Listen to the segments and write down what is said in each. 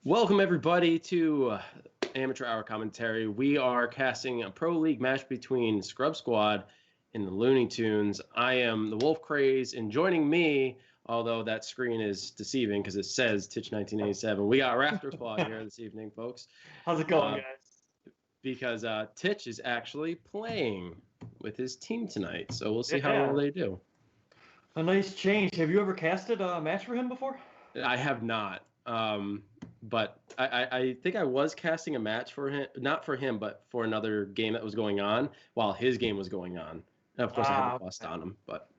Welcome everybody to Amateur Hour Commentary. We are casting a Pro League match between Scrub Squad and the Looney Tunes. I am the Wolf Craze, and joining me, although that screen is deceiving because it says Titch 1987, we got Raptor Squad here this evening, folks. How's it going, guys? Because Titch is actually playing with his team tonight, so we'll see how well they do. A nice change. Have you ever casted a match for him before? I have not. But I think I was casting a match for him, not for him, but for another game that was going on while his game was going on. And of course, I had a bust on him, but.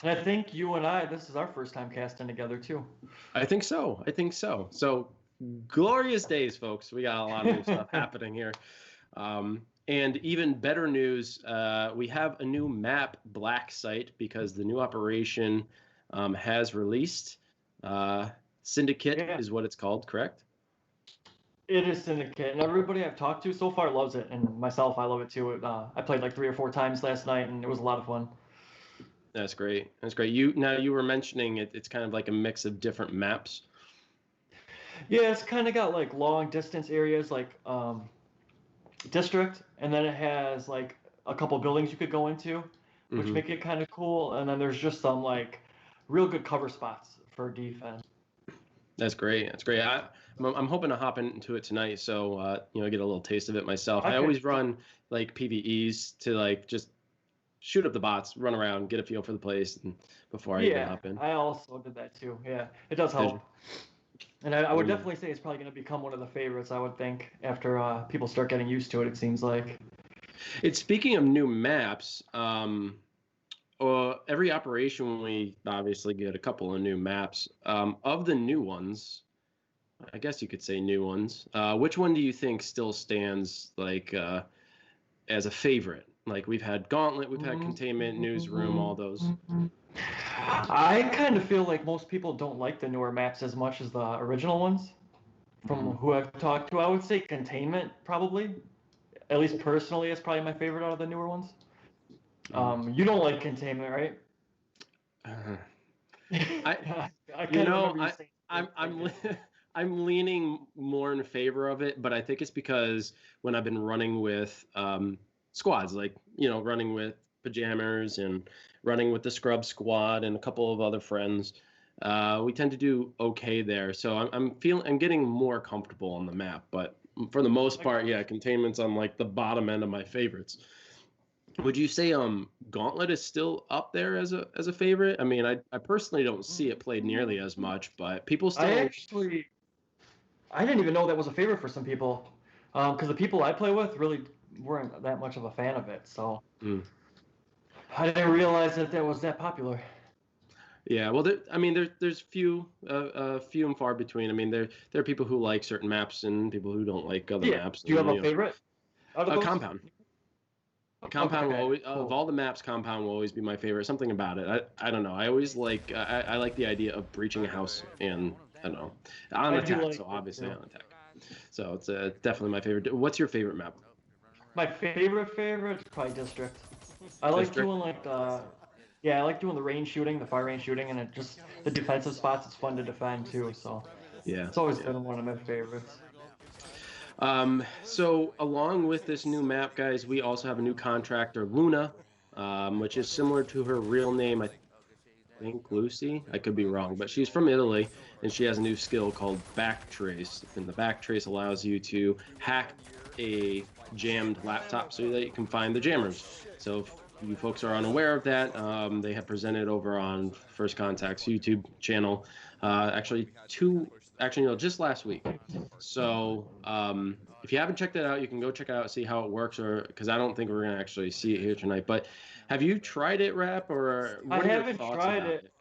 And I think you and I, this is our first time casting together too. I think so. So glorious days, folks. We got a lot of new stuff happening here. And even better news, we have a new map, Black Site, because the new operation has released. Syndicate is what it's called, correct? It is Syndicate, and everybody I've talked to so far loves it, and myself, I love it too. I played like 3 or 4 times last night, and it was a lot of fun. That's great. You were mentioning it's kind of like a mix of different maps. Yeah, it's kind of got like long distance areas, like district, and then it has like a couple buildings you could go into, which make it kind of cool. And then there's just some like real good cover spots for defense. That's great. I'm hoping to hop into it tonight, so get a little taste of it myself. Okay. I always run like PvEs to like just shoot up the bots, run around, get a feel for the place, and before I even hop in. I also did that too. Yeah, it does help. And I would definitely say it's probably going to become one of the favorites. I would think after people start getting used to it. It seems like. It's speaking of new maps. Every operation, we obviously get a couple of new maps. Of the new ones, I guess you could say new ones, which one do you think still stands like as a favorite? Like we've had Gauntlet, we've had Containment, Newsroom, all those. I kind of feel like most people don't like the newer maps as much as the original ones. From who I've talked to, I would say Containment probably. At least personally, is probably my favorite out of the newer ones. You don't like Containment, right? I'm leaning more in favor of it, but I think it's because when I've been running with squads, like running with Pajammers and running with the Scrub Squad and a couple of other friends, we tend to do okay there. So I'm getting more comfortable on the map, but for the most part, Containment's on like the bottom end of my favorites. Would you say Gauntlet is still up there as a favorite? I mean, I personally don't see it played nearly as much, but people still. I didn't even know that was a favorite for some people, because the people I play with really weren't that much of a fan of it. So I didn't realize that was that popular. Yeah, well, there's few and far between. I mean, there are people who like certain maps and people who don't like other maps. Do you have a favorite? Compound. Compound will always, of all the maps, Compound will always be my favorite. Something about it. I don't know. I always like I like the idea of breaching a house and I don't know on attack. So obviously on attack. So it's definitely my favorite. What's your favorite map? My favorite is probably District. I like doing I like doing the range shooting, the fire range shooting, and the defensive spots. It's fun to defend too. So it's always been one of my favorites. So along with this new map, guys, we also have a new contractor, Luna, which is similar to her real name. I think Lucy. I could be wrong, but she's from Italy, and she has a new skill called Backtrace. And the Backtrace allows you to hack a jammed laptop so that you can find the jammers. So if you folks are unaware of that, they have presented over on First Contact's YouTube channel, just last week. So if you haven't checked it out, you can go check it out, see how it works, or because I don't think we're gonna actually see it here tonight. But have you tried it, Rap, or I what are your haven't thoughts tried about it.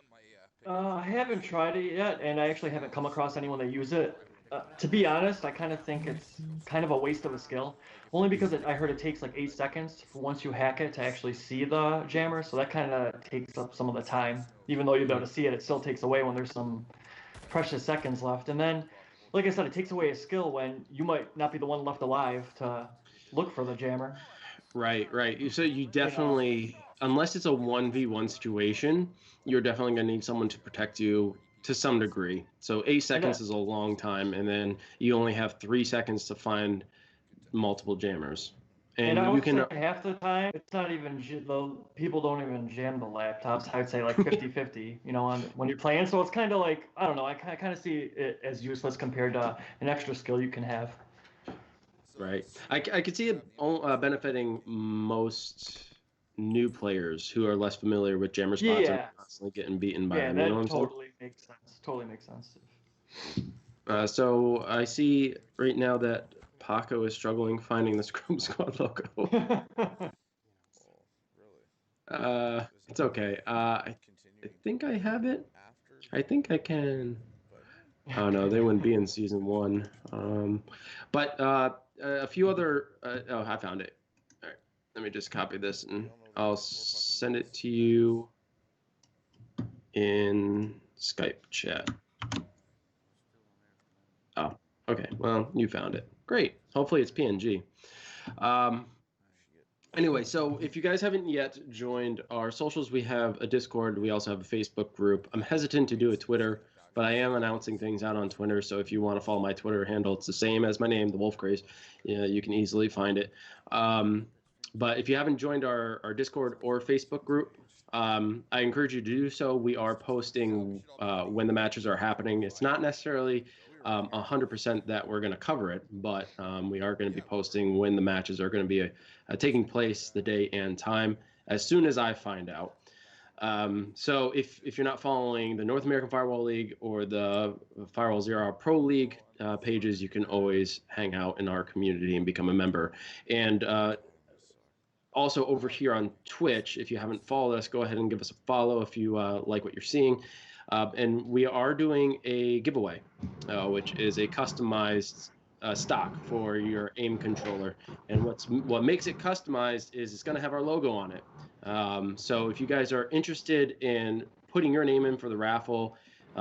I haven't tried it yet, and I actually haven't come across anyone that use it. To be honest, I kind of think it's kind of a waste of a skill, only because I heard it takes like 8 seconds for once you hack it to actually see the jammer, so that kind of takes up some of the time. Even though you'll be able to see it, it still takes away when there's some precious seconds left. And then, like I said, it takes away a skill when you might not be the one left alive to look for the jammer. Right, right. So you You know, definitely, unless it's a 1v1 situation, you're definitely going to need someone to protect you to some degree. So 8 seconds and is a long time, and then you only have 3 seconds to find multiple jammers. And I And you would can, say half the time, it's not even the people don't even jam the laptops. I'd say like 50-50, on when you're playing. So it's kind of like, I don't know, I kind of see it as useless compared to an extra skill you can have. right. I could see it benefiting most new players who are less familiar with jammer spots and Yeah, constantly getting beaten by yeah, them. You know what that I'm saying? totally makes sense. Totally makes sense. So I see right now that Paco is struggling finding the Scrum Squad logo. It's okay. I think I have it. I think I can. Oh no, they wouldn't be in season one. But a few other. Oh, I found it. All right, let me just copy this and I'll send it to you in Skype chat. Oh, okay. Well, you found it. Great. Hopefully it's PNG. Anyway, so if you guys haven't yet joined our socials, we have a Discord. We also have a Facebook group. I'm hesitant to do a Twitter, but I am announcing things out on Twitter. So if you want to follow my Twitter handle, it's the same as my name, The Wolf Craze. You can easily find it. But if you haven't joined our Discord or Facebook group, I encourage you to do so. We are posting when the matches are happening. It's not necessarily 100% that we're going to cover it, but we are going to be posting when the matches are going to be taking place, the day and time, as soon as I find out. So if you're not following the North American Firewall League or the Firewall Zero Hour Pro League pages, you can always hang out in our community and become a member. And also over here on Twitch, if you haven't followed us, go ahead and give us a follow if you like what you're seeing. And we are doing a giveaway, which is a customized stock for your aim controller. And what makes it customized is it's going to have our logo on it. So if you guys are interested in putting your name in for the raffle,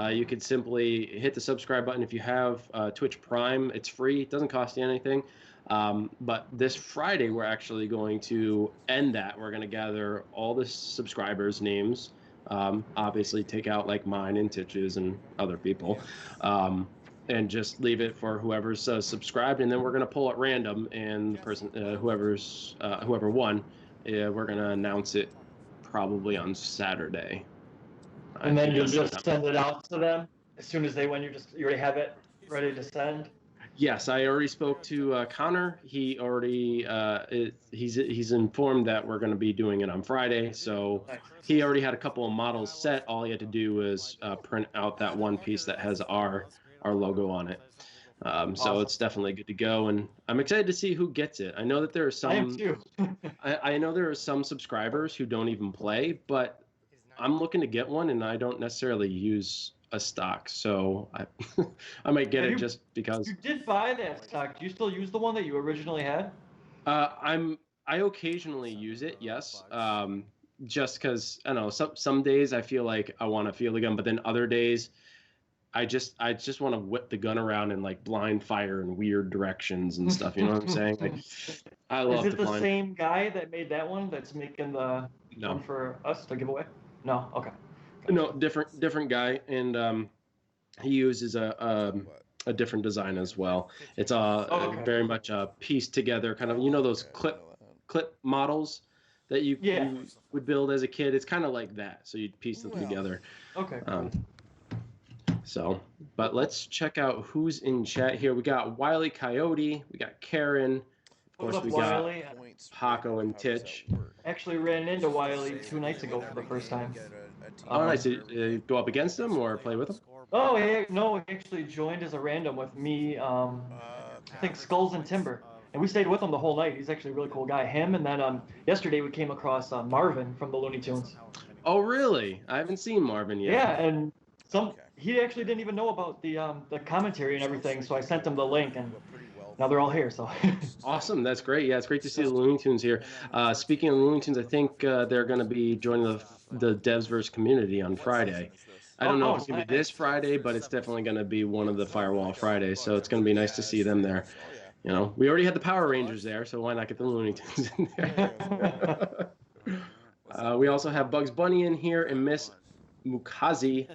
you could simply hit the subscribe button. If you have Twitch Prime, it's free. It doesn't cost you anything. But this Friday, we're actually going to end that. We're going to gather all the subscribers' names. Obviously, take out like mine and Titch's and other people. And just leave it for whoever's subscribed, and then we're gonna pull at random, and the person whoever won, we're gonna announce it probably on Saturday. And then you'll just send it out to them as soon as they win. You already have it ready to send. Yes, I already spoke to Connor. He already he's informed that we're going to be doing it on Friday. So he already had a couple of models set. All he had to do was print out that one piece that has our logo on it. So it's definitely good to go, and I'm excited to see who gets it. I know that there are some. I am too. I know there are some subscribers who don't even play, but I'm looking to get one, and I don't necessarily use a stock, so I might get it just because. You did buy that stock. Do you still use the one that you originally had? I occasionally use it, yes. Just because I don't know, some days I feel like I want to feel the gun, but then other days I just want to whip the gun around and like blind fire in weird directions and stuff. You know what I'm saying? Like I love. Is it the same guy that made that one that's making the one for us to give away? No. Okay. No, different guy, and he uses a a different design as well. It's Okay. very much pieced together, kind of, you know, those clip models that Yeah. you would build as a kid. It's kind of like that. So you'd piece them together. Okay. Cool. So, but let's check out who's in chat here. We got Wiley Coyote, we got Karen, of What's course up, we Wiley? got Paco and Titch. Actually ran into Wiley 2 nights ago for the first time. Oh, nice. To go up against him or play with him? Oh, no, he actually joined as a random with me, I think Skulls and Timber. And we stayed with him the whole night. He's actually a really cool guy. Him, and then yesterday we came across Marvin from the Looney Tunes. Oh, really? I haven't seen Marvin yet. Yeah, and he actually didn't even know about the commentary and everything, so I sent him the link, and now they're all here. So awesome, that's great. Yeah, it's great to see the Looney Tunes here. Speaking of Looney Tunes, I think they're going to be joining the Devsverse community on Friday. I don't know if it's going to be this Friday, but it's definitely going to be one of the Firewall Fridays, so it's going to be nice to see them there. You know, we already had the Power Rangers there, so why not get the Looney Tunes in there? We also have Bugs Bunny in here and Miss Mukazi.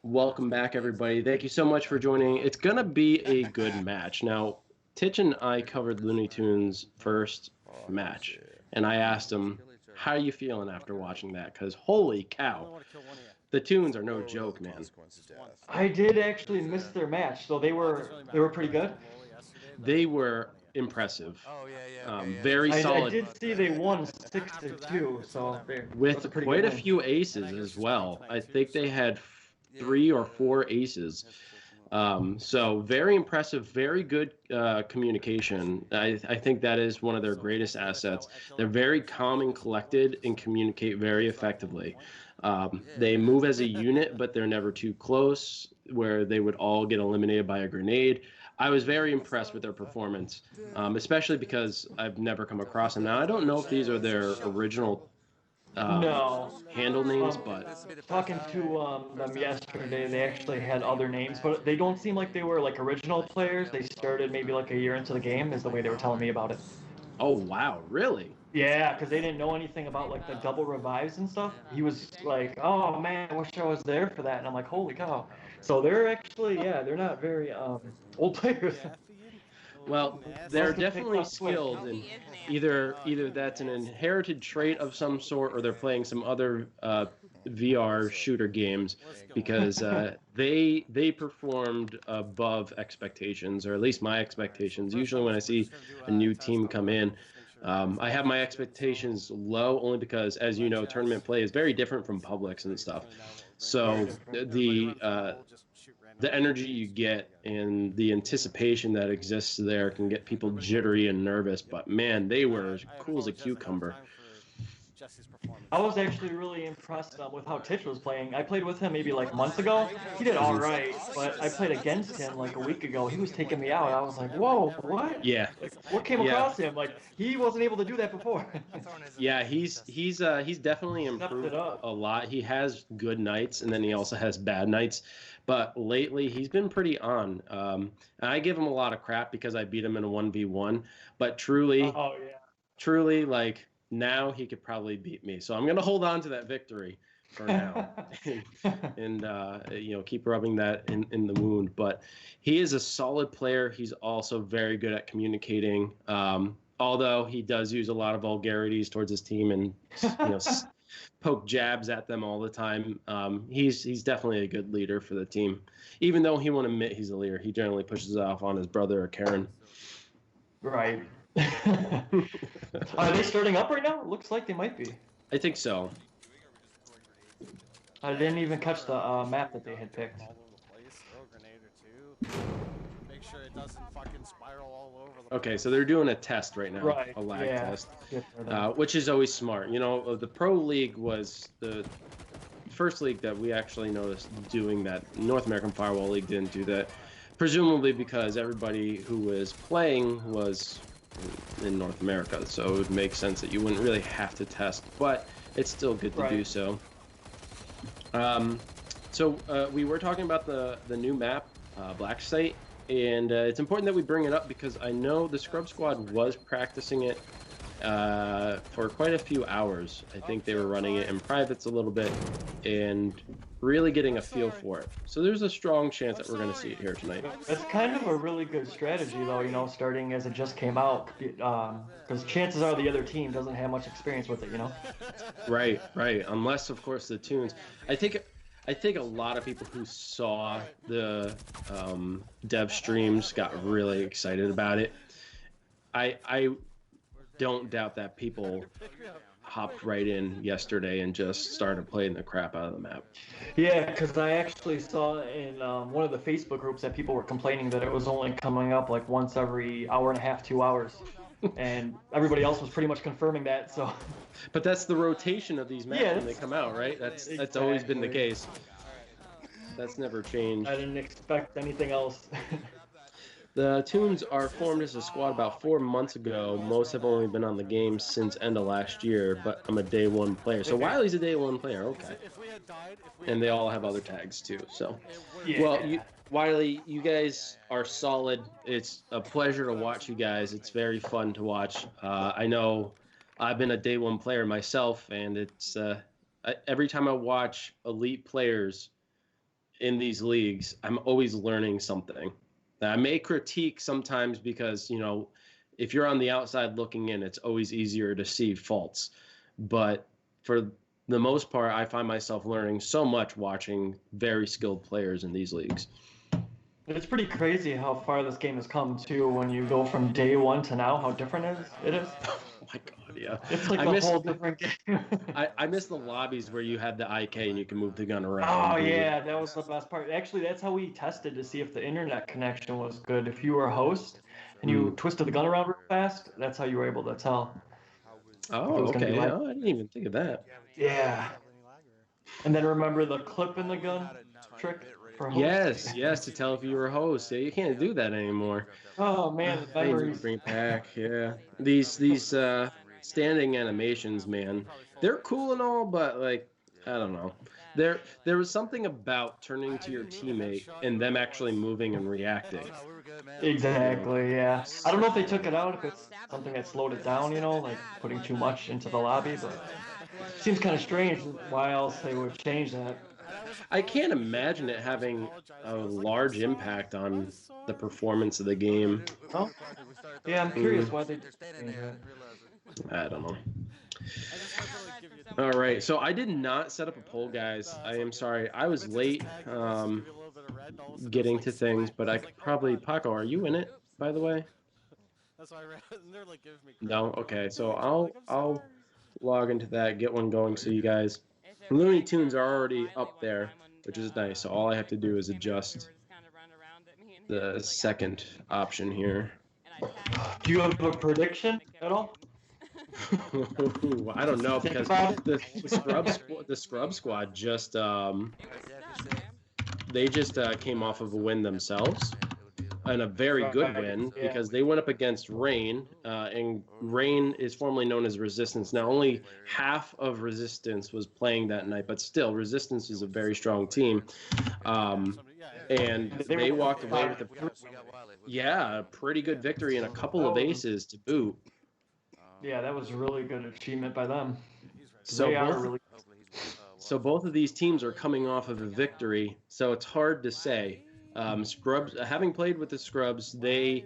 Welcome back, everybody. Thank you so much for joining. It's going to be a good match. Now, Titch and I covered Looney Tunes' first match, and I asked him, how are you feeling after watching that? Because holy cow, the Tunes are no joke, man. I did actually miss their match, so they were pretty good. They were impressive. Very solid. I did see they won 6-2, so with quite a few aces as well. I think they had 3 or 4 aces. So very impressive, very good communication. I think that is one of their greatest assets. They're very calm and collected and communicate very effectively. They move as a unit, but they're never too close where they would all get eliminated by a grenade. I was very impressed with their performance, especially because I've never come across them. Now, I don't know if these are their original handle names, but talking to them yesterday, they actually had other names, but they don't seem like they were like original players. They started maybe like a year into the game, is the way they were telling me about it. Oh wow, really? Yeah, because they didn't know anything about like the double revives and stuff. He was like, "Oh man, I wish I was there for that," and I'm like, "Holy cow!" So they're actually, they're not very old players. Well, they're definitely skilled, and either that's an inherited trait of some sort, or they're playing some other VR shooter games, because they performed above expectations, or at least my expectations. Usually, when I see a new team come in, I have my expectations low, only because, as you know, tournament play is very different from publics and stuff. So the energy you get and the anticipation that exists there can get people jittery and nervous. But man, they were as cool as a cucumber. I was actually really impressed with how Titch was playing. I played with him maybe like months ago. He did all right, but I played against him like a week ago. He was taking me out. I was like, whoa, what? Yeah. Like, what came across him? Like, he wasn't able to do that before. Yeah, he's definitely improved a lot. He has good nights, and then he also has bad nights. But lately, he's been pretty on. And I give him a lot of crap because I beat him in a 1v1. But truly, like, now he could probably beat me. So I'm going to hold on to that victory for now and keep rubbing that in the wound. But he is a solid player. He's also very good at communicating. Although he does use a lot of vulgarities towards his team and poke jabs at them all the time. He's definitely a good leader for the team. Even though he won't admit he's a leader, he generally pushes it off on his brother or Karen. Right. Are they starting up right now? It looks like they might be. I think so. I didn't even catch the map that they had picked. Okay, so they're doing a test right now, a lag test, which is always smart. You know, the Pro League was the first league that we actually noticed doing that. North American Firewall League didn't do that, presumably because everybody who was playing was in North America, so it would make sense that you wouldn't really have to test, but it's still good to do so. We were talking about the new map, Black Site, and it's important that we bring it up because I know the Scrub Squad was practicing it for quite a few hours. I think they were running it in privates a little bit and really getting a feel for it. So there's a strong chance that we're going to see it here tonight. It's kind of a really good strategy, though, starting as it just came out, because chances are the other team doesn't have much experience with it. Right. Unless, of course, the Tunes. I think a lot of people who saw the dev streams got really excited about it. I don't doubt that people hopped right in yesterday and just started playing the crap out of the map. Yeah, because I actually saw in one of the Facebook groups that people were complaining that it was only coming up like once every hour and a half, 2 hours. And everybody else was pretty much confirming that. So, but that's the rotation of these maps when they come out, right? That's always been the case. That's never changed. I didn't expect anything else. The Tunes are formed as a squad about 4 months ago. Most have only been on the game since end of last year, but I'm a day one player. So Wiley's a day one player, okay. And they all have other tags too. So, well, Wiley, you guys are solid. It's a pleasure to watch you guys. It's very fun to watch. I know I've been a day one player myself, and it's every time I watch elite players in these leagues, I'm always learning something. I may critique sometimes because, if you're on the outside looking in, it's always easier to see faults. But for the most part, I find myself learning so much watching very skilled players in these leagues. It's pretty crazy how far this game has come, too, when you go from day one to now, how different it is. Oh, my God, yeah. It's like a whole different game. I miss the lobbies where you had the IK and you can move the gun around. Oh, yeah, that was the best part. Actually, that's how we tested to see if the internet connection was good. If you were a host and you twisted the gun around real fast, that's how you were able to tell. Oh, okay. Oh, I didn't even think of that. Yeah. And then remember the clip in the gun trick? Yes, to tell if you were a host. Yeah, you can't do that anymore. Oh man, the memories. Bring back, yeah. These standing animations, man. They're cool and all, but like, I don't know. There was something about turning to your teammate and them actually moving and reacting. Exactly, yeah. I don't know if they took it out, if it's something that slowed it down, like putting too much into the lobby, but it seems kind of strange why else they would change that. I can't imagine it having a large impact on the performance of the game. Oh, yeah, I'm curious why they did that. I don't know. All right, so I did not set up a poll, guys. I am sorry. I was late getting to things, but I could probably... Paco, are you in it, by the way? No? Okay, so I'll log into that, get one going so you guys... Looney Tunes are already up there, which is nice. So all I have to do is adjust the second option here. Do you have a prediction at all? I don't know, because the Scrub Squad just they just came off of a win themselves, and a very good win, because they went up against Rain, and Rain is formerly known as Resistance. Now, only half of Resistance was playing that night, but still, Resistance is a very strong team, and they walked away with a pretty good victory and a couple of aces to boot. Yeah, that was a really good achievement by them. So both of these teams are coming off of a victory, so it's hard to say. Scrubs, having played with the Scrubs, they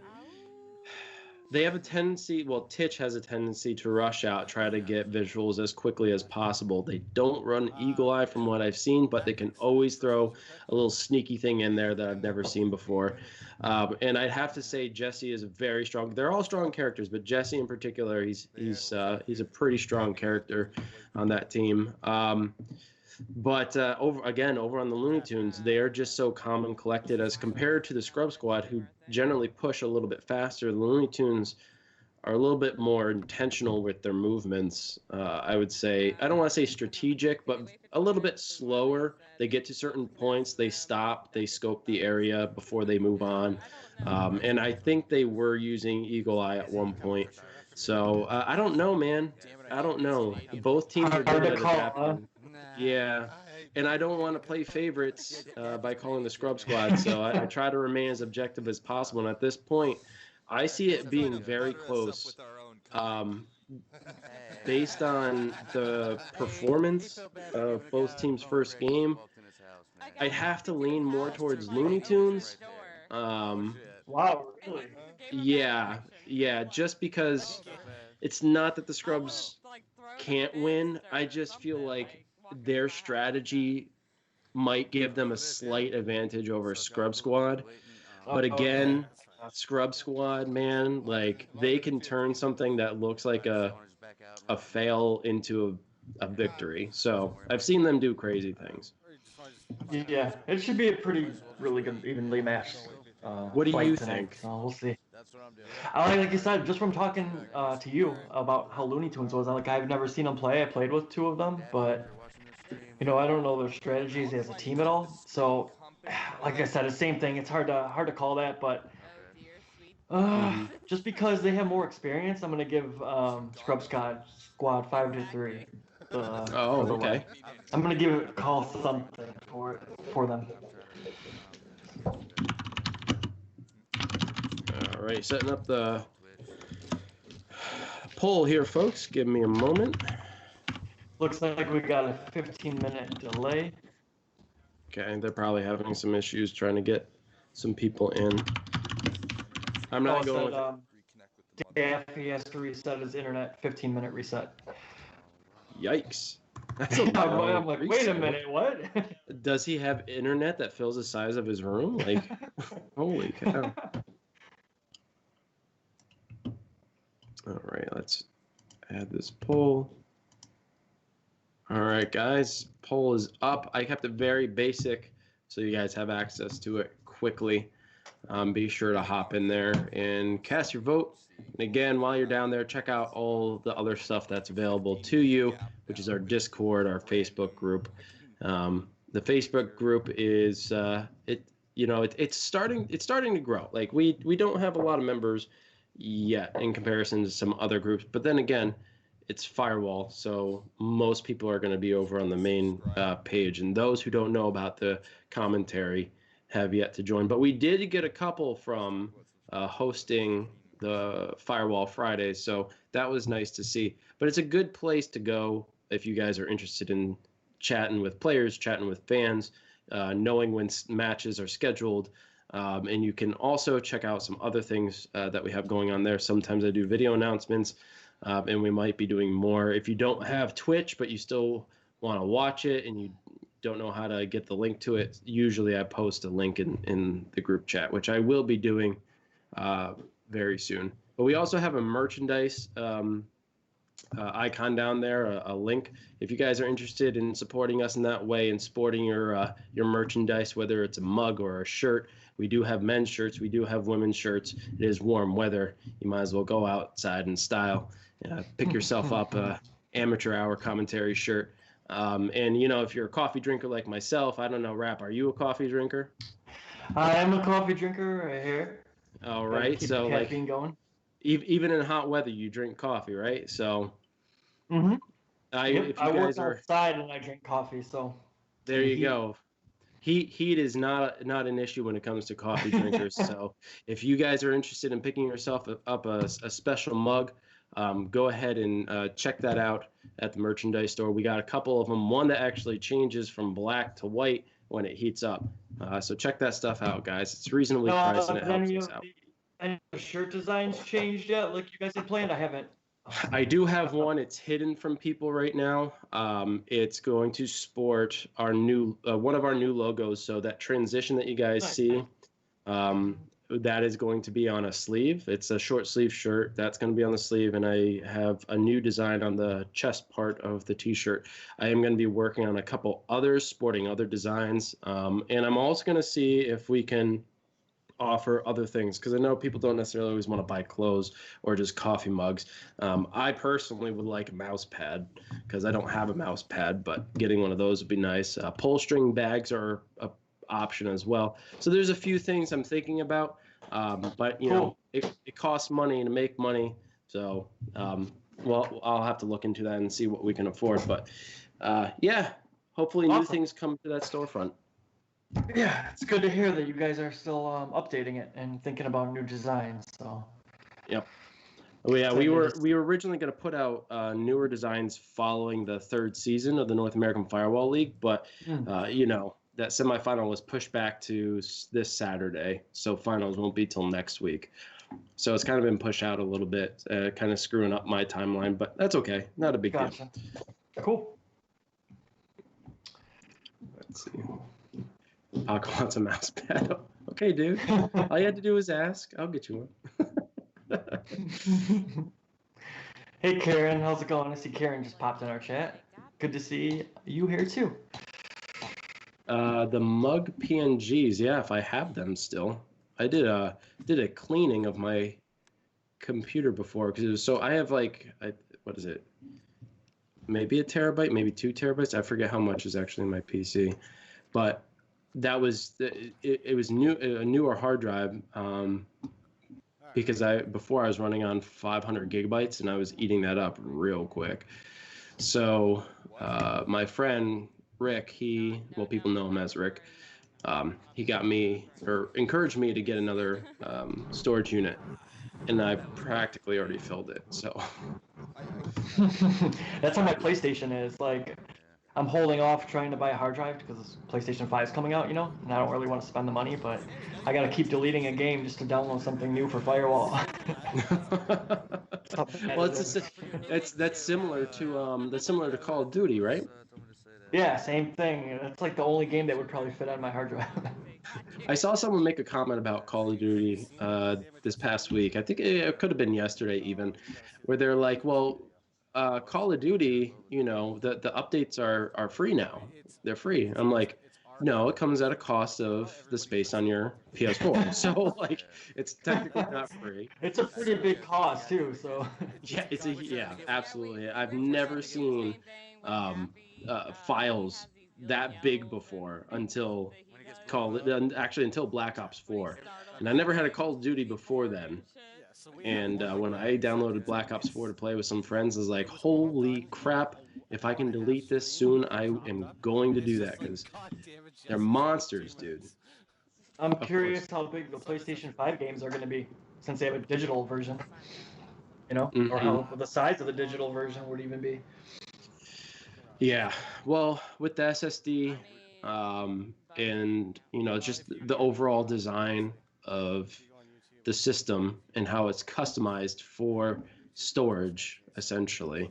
have a tendency, Titch has a tendency to rush out, try to get visuals as quickly as possible. They don't run Eagle Eye from what I've seen, but they can always throw a little sneaky thing in there that I've never seen before. And I'd have to say Jesse is very strong. They're all strong characters, but Jesse in particular, he's a pretty strong character on that team. But over on the Looney Tunes, they are just so calm and collected as compared to the Scrub Squad, who generally push a little bit faster. The Looney Tunes are a little bit more intentional with their movements. I would say, I don't want to say strategic, but a little bit slower. They get to certain points, they stop, they scope the area before they move on. And I think they were using Eagle Eye at one point. So I don't know, man. I don't know. Both teams are good at adapting. Yeah, and I don't want to play favorites by calling the Scrub Squad, so I try to remain as objective as possible. And at this point, I see it being very close. based on the performance of both teams' first game, I'd have to lean more towards Looney Tunes. Um, Wow, really? yeah, just because it's not that the Scrubs can't win. I just feel like their strategy might give them a slight advantage over Scrub Squad. But Okay. again, Scrub Squad, man, like they can turn something that looks like a fail into a victory. So I've seen them do crazy things. Yeah, it should be a pretty, really good, evenly matched What do you fight tonight. think? So we'll see. Like you said, just from talking to you about how Looney Tunes was, like I've never seen them play. I played with two of them, but I don't know their strategies as a team at all. So, like I said, the same thing. It's hard to call that, but Hmm. just because they have more experience, I'm gonna give Squad 5-3 for Oh, the win. okay. I'm gonna give it a call something for them. All right, setting up the poll here, folks. Give me a moment. Looks like we got a 15-minute delay. Okay, they're probably having some issues trying to get some people in. I'm not going with it. Daffy has to reset his internet. 15-minute reset. Yikes. That's a I'm long like, wait a reset. minute, what? Does he have internet that fills the size of his room? Like, holy cow. All right, let's add this poll. All right, guys, poll is up. I kept it very basic so you guys have access to it quickly. Be sure to hop in there and cast your vote. And again, while you're down there, check out all the other stuff that's available to you, which is our Discord, our Facebook group. The Facebook group is it's starting to grow. Like we don't have a lot of members yet in comparison to some other groups, but then again, it's Firewall, so most people are going to be over on the main page, and those who don't know about the commentary have yet to join. But we did get a couple from hosting the Firewall Fridays, so that was nice to see. But it's a good place to go if you guys are interested in chatting with players, chatting with fans, knowing when matches are scheduled. And you can also check out some other things that we have going on there. Sometimes I do video announcements, and we might be doing more. If you don't have Twitch, but you still want to watch it and you don't know how to get the link to it, usually I post a link in the group chat, which I will be doing very soon. But we also have a merchandise icon down there, a link. If you guys are interested in supporting us in that way and sporting your merchandise, whether it's a mug or a shirt, we do have men's shirts. We do have women's shirts. It is warm weather. You might as well go outside in style. Pick yourself up a amateur hour commentary shirt. And if you're a coffee drinker like myself, I don't know, Rap, are you a coffee drinker? I am a coffee drinker right here. All right, keep so the like caffeine going. even in hot weather, you drink coffee, right? So Yep, if I you work guys are outside and I drink coffee, so there, you heat. go. Heat is not an issue when it comes to coffee drinkers. So if you guys are interested in picking yourself up a special mug, go ahead and check that out at the merchandise store. We got a couple of them. One that actually changes from black to white when it heats up. So check that stuff out, guys. It's reasonably priced and it Has helps any us of out. the shirt designs changed yet? Like you guys had planned? I haven't. I do have one. It's hidden from people right now. It's going to sport our new one of our new logos. So that transition that you guys see, that is going to be on a sleeve. It's a short sleeve shirt. That's going to be on the sleeve, and I have a new design on the chest part of the T-shirt. I am going to be working on a couple others, sporting other designs, and I'm also going to see if we can offer other things, because I know people don't necessarily always want to buy clothes or just coffee mugs. I personally would like a mouse pad because I don't have a mouse pad, but getting one of those would be nice. Pull string bags are an option as well. So there's a few things I'm thinking about, but it costs money to make money. So well, I'll have to look into that and see what we can afford. But yeah, hopefully new things come to that storefront. Yeah, it's good to hear that you guys are still updating it and thinking about new designs. So. Yep. Yeah, So we you were just we were originally going to put out newer designs following the third season of the North American Firewall League, but mm, that semifinal was pushed back to this Saturday, so finals won't be till next week. So it's kind of been pushed out a little bit, kind of screwing up my timeline, but that's okay, not a big deal. gotcha. Cool. Let's see. Paco wants a mouse pad. Okay, dude. All you had to do was ask. I'll get you one. Hey Karen, how's it going? I see Karen just popped in our chat. Good to see you here too. The mug PNGs, yeah, if I have them still. I did a cleaning of my computer before because it was so I have what is it? Maybe a terabyte, maybe 2 terabytes. I forget how much is actually in my PC, but that was it was a newer hard drive because before I was running on 500 gigabytes and I was eating that up real quick. So my friend Rick, people know him as Rick. He got me or encouraged me to get another storage unit, and I practically already filled it. So That's how my PlayStation is. Like, I'm holding off trying to buy a hard drive because PlayStation 5 is coming out, and I don't really want to spend the money, but I gotta keep deleting a game just to download something new for Firewall. well, that's similar to Call of Duty, right? Yeah, same thing. It's like the only game that would probably fit on my hard drive. I saw someone make a comment about Call of Duty this past week. I think it could have been yesterday even, where they're like, well, Call of Duty, the updates are free now. They're free. I'm like, no, it comes at a cost of the space on your PS4. So like, it's technically not free. It's a pretty big cost too, so. Yeah, absolutely. I've never seen files that big before until until Black Ops 4, and I never had a Call of Duty before then. And when I downloaded Black Ops 4 to play with some friends, I was like, holy crap, if I can delete this soon, I am going to do that because they're monsters, dude. I'm curious how big the PlayStation 5 games are going to be since they have a digital version, Mm-hmm. or how the size of the digital version would even be. Yeah, well, with the SSD, and just the overall design of the system and how it's customized for storage, essentially.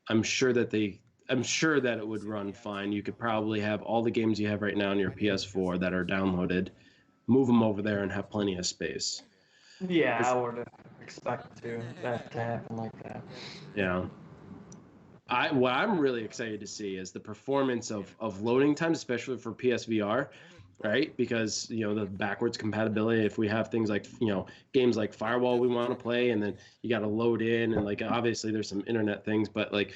I'm sure that it would run fine. You could probably have all the games you have right now on your PS4 that are downloaded, move them over there, and have plenty of space. Yeah, I would expect that to happen like that. Yeah. What I'm really excited to see is the performance of loading times, especially for PSVR, right? Because the backwards compatibility. If we have things like games like Firewall we want to play, and then you got to load in, and like obviously there's some internet things, but like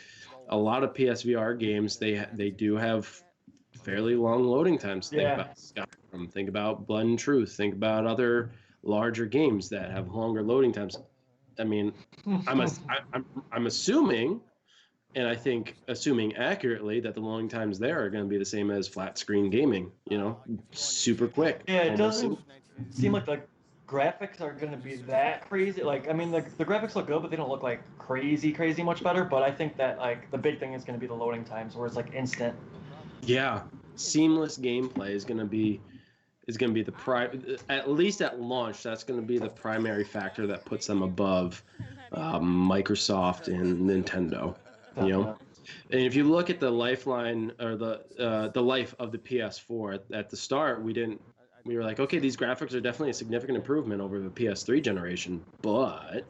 a lot of PSVR games they do have fairly long loading times. Yeah. Think about Skyrim, think about Blood and Truth, think about other larger games that have longer loading times. I mean, I'm assuming. And I think, assuming accurately, that the loading times there are going to be the same as flat screen gaming, super quick. Yeah, it doesn't seem like the graphics are going to be that crazy. Like, I mean, the graphics look good, but they don't look like crazy much better. But I think that, like, the big thing is going to be the loading times, where it's, like, instant. Yeah, seamless gameplay is going to be at least at launch, that's going to be the primary factor that puts them above Microsoft and Nintendo. And if you look at the lifeline or the life of the PS4 at the start, we were like, okay, these graphics are definitely a significant improvement over the PS3 generation, but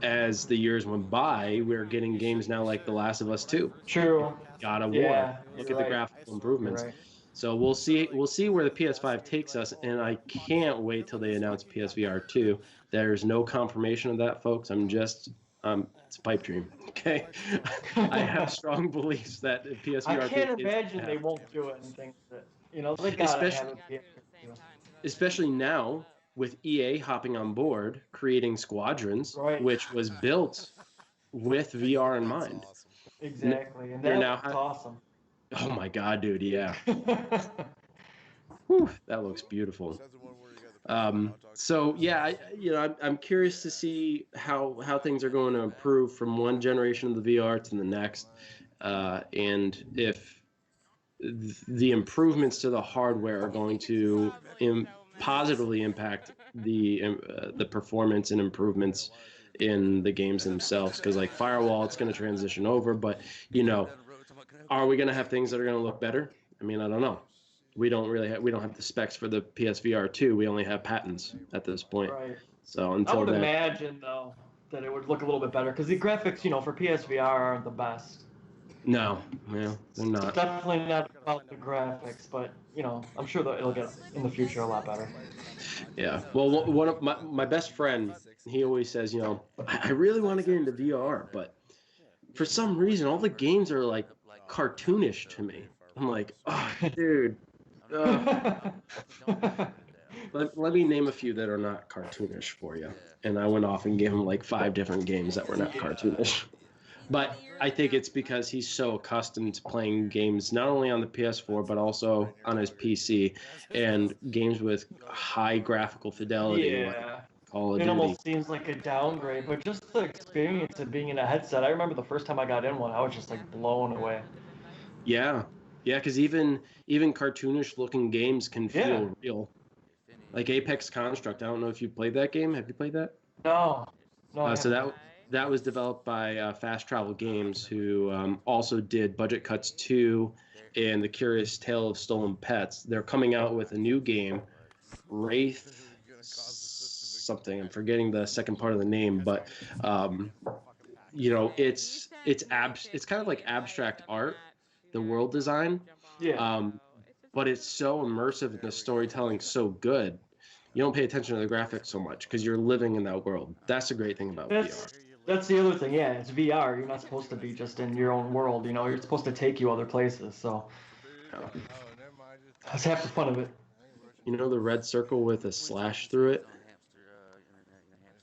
as the years went by, we're getting games now like The Last of Us 2. True. God of Yeah, War. Look you're at the right. graphical improvements. Right. So we'll see where the PS5 takes us, and I can't wait till they announce PSVR 2. There's no confirmation of that, folks. It's a pipe dream. Okay, I have strong beliefs that PSVR. I can't imagine they won't do it and think that they gotta have it. Especially now with EA hopping on board, creating Squadrons, Right. which was built with VR in mind. Exactly, and that's awesome. Oh my god, dude! Yeah. Whew, that looks beautiful. So yeah, I'm curious to see how things are going to improve from one generation of the VR to the next, and if the improvements to the hardware are going to positively impact the performance and improvements in the games themselves. Because like Firewall, it's going to transition over, but you know, are we going to have things that are going to look better? I mean, I don't know. We don't have the specs for the PSVR 2. We only have patents at this point. Right. So I until would then, imagine though that it would look a little bit better because the graphics, for PSVR aren't the best. no, well, they're It's not. definitely not about the graphics, but I'm sure that it'll get in the future a lot better. Yeah. Well, one of my best friend, he always says, I really want to get into VR, but for some reason, all the games are like cartoonish to me. I'm like, oh, dude. Let me name a few that are not cartoonish for you. And I went off and gave him like 5 different games that were not cartoonish. But I think it's because he's so accustomed to playing games not only on the PS4 but also on his PC, and games with high graphical fidelity like Yeah. Call of It Duty. almost seems like a downgrade, but just the experience of being in a headset. I remember the first time I got in one, I was just like blown away. Yeah, yeah, because even cartoonish looking games can Yeah. feel real. Like Apex Construct. I don't know if you played that game. Have you played that? No. No, I So haven't. that was developed by Fast Travel Games, who also did Budget Cuts 2 and The Curious Tale of Stolen Pets. They're coming out with a new game, Wraith something. I'm forgetting the second part of the name, but um, it's kind of like abstract art, the world design, Yeah. um, but it's so immersive and the storytelling's so good. You don't pay attention to the graphics so much because you're living in that world. That's the great thing about VR. That's the other thing. Yeah, it's VR. You're not supposed to be just in your own world. You're supposed to take you other places. So Yeah. that's half the fun of it. You know the red circle with a slash through it?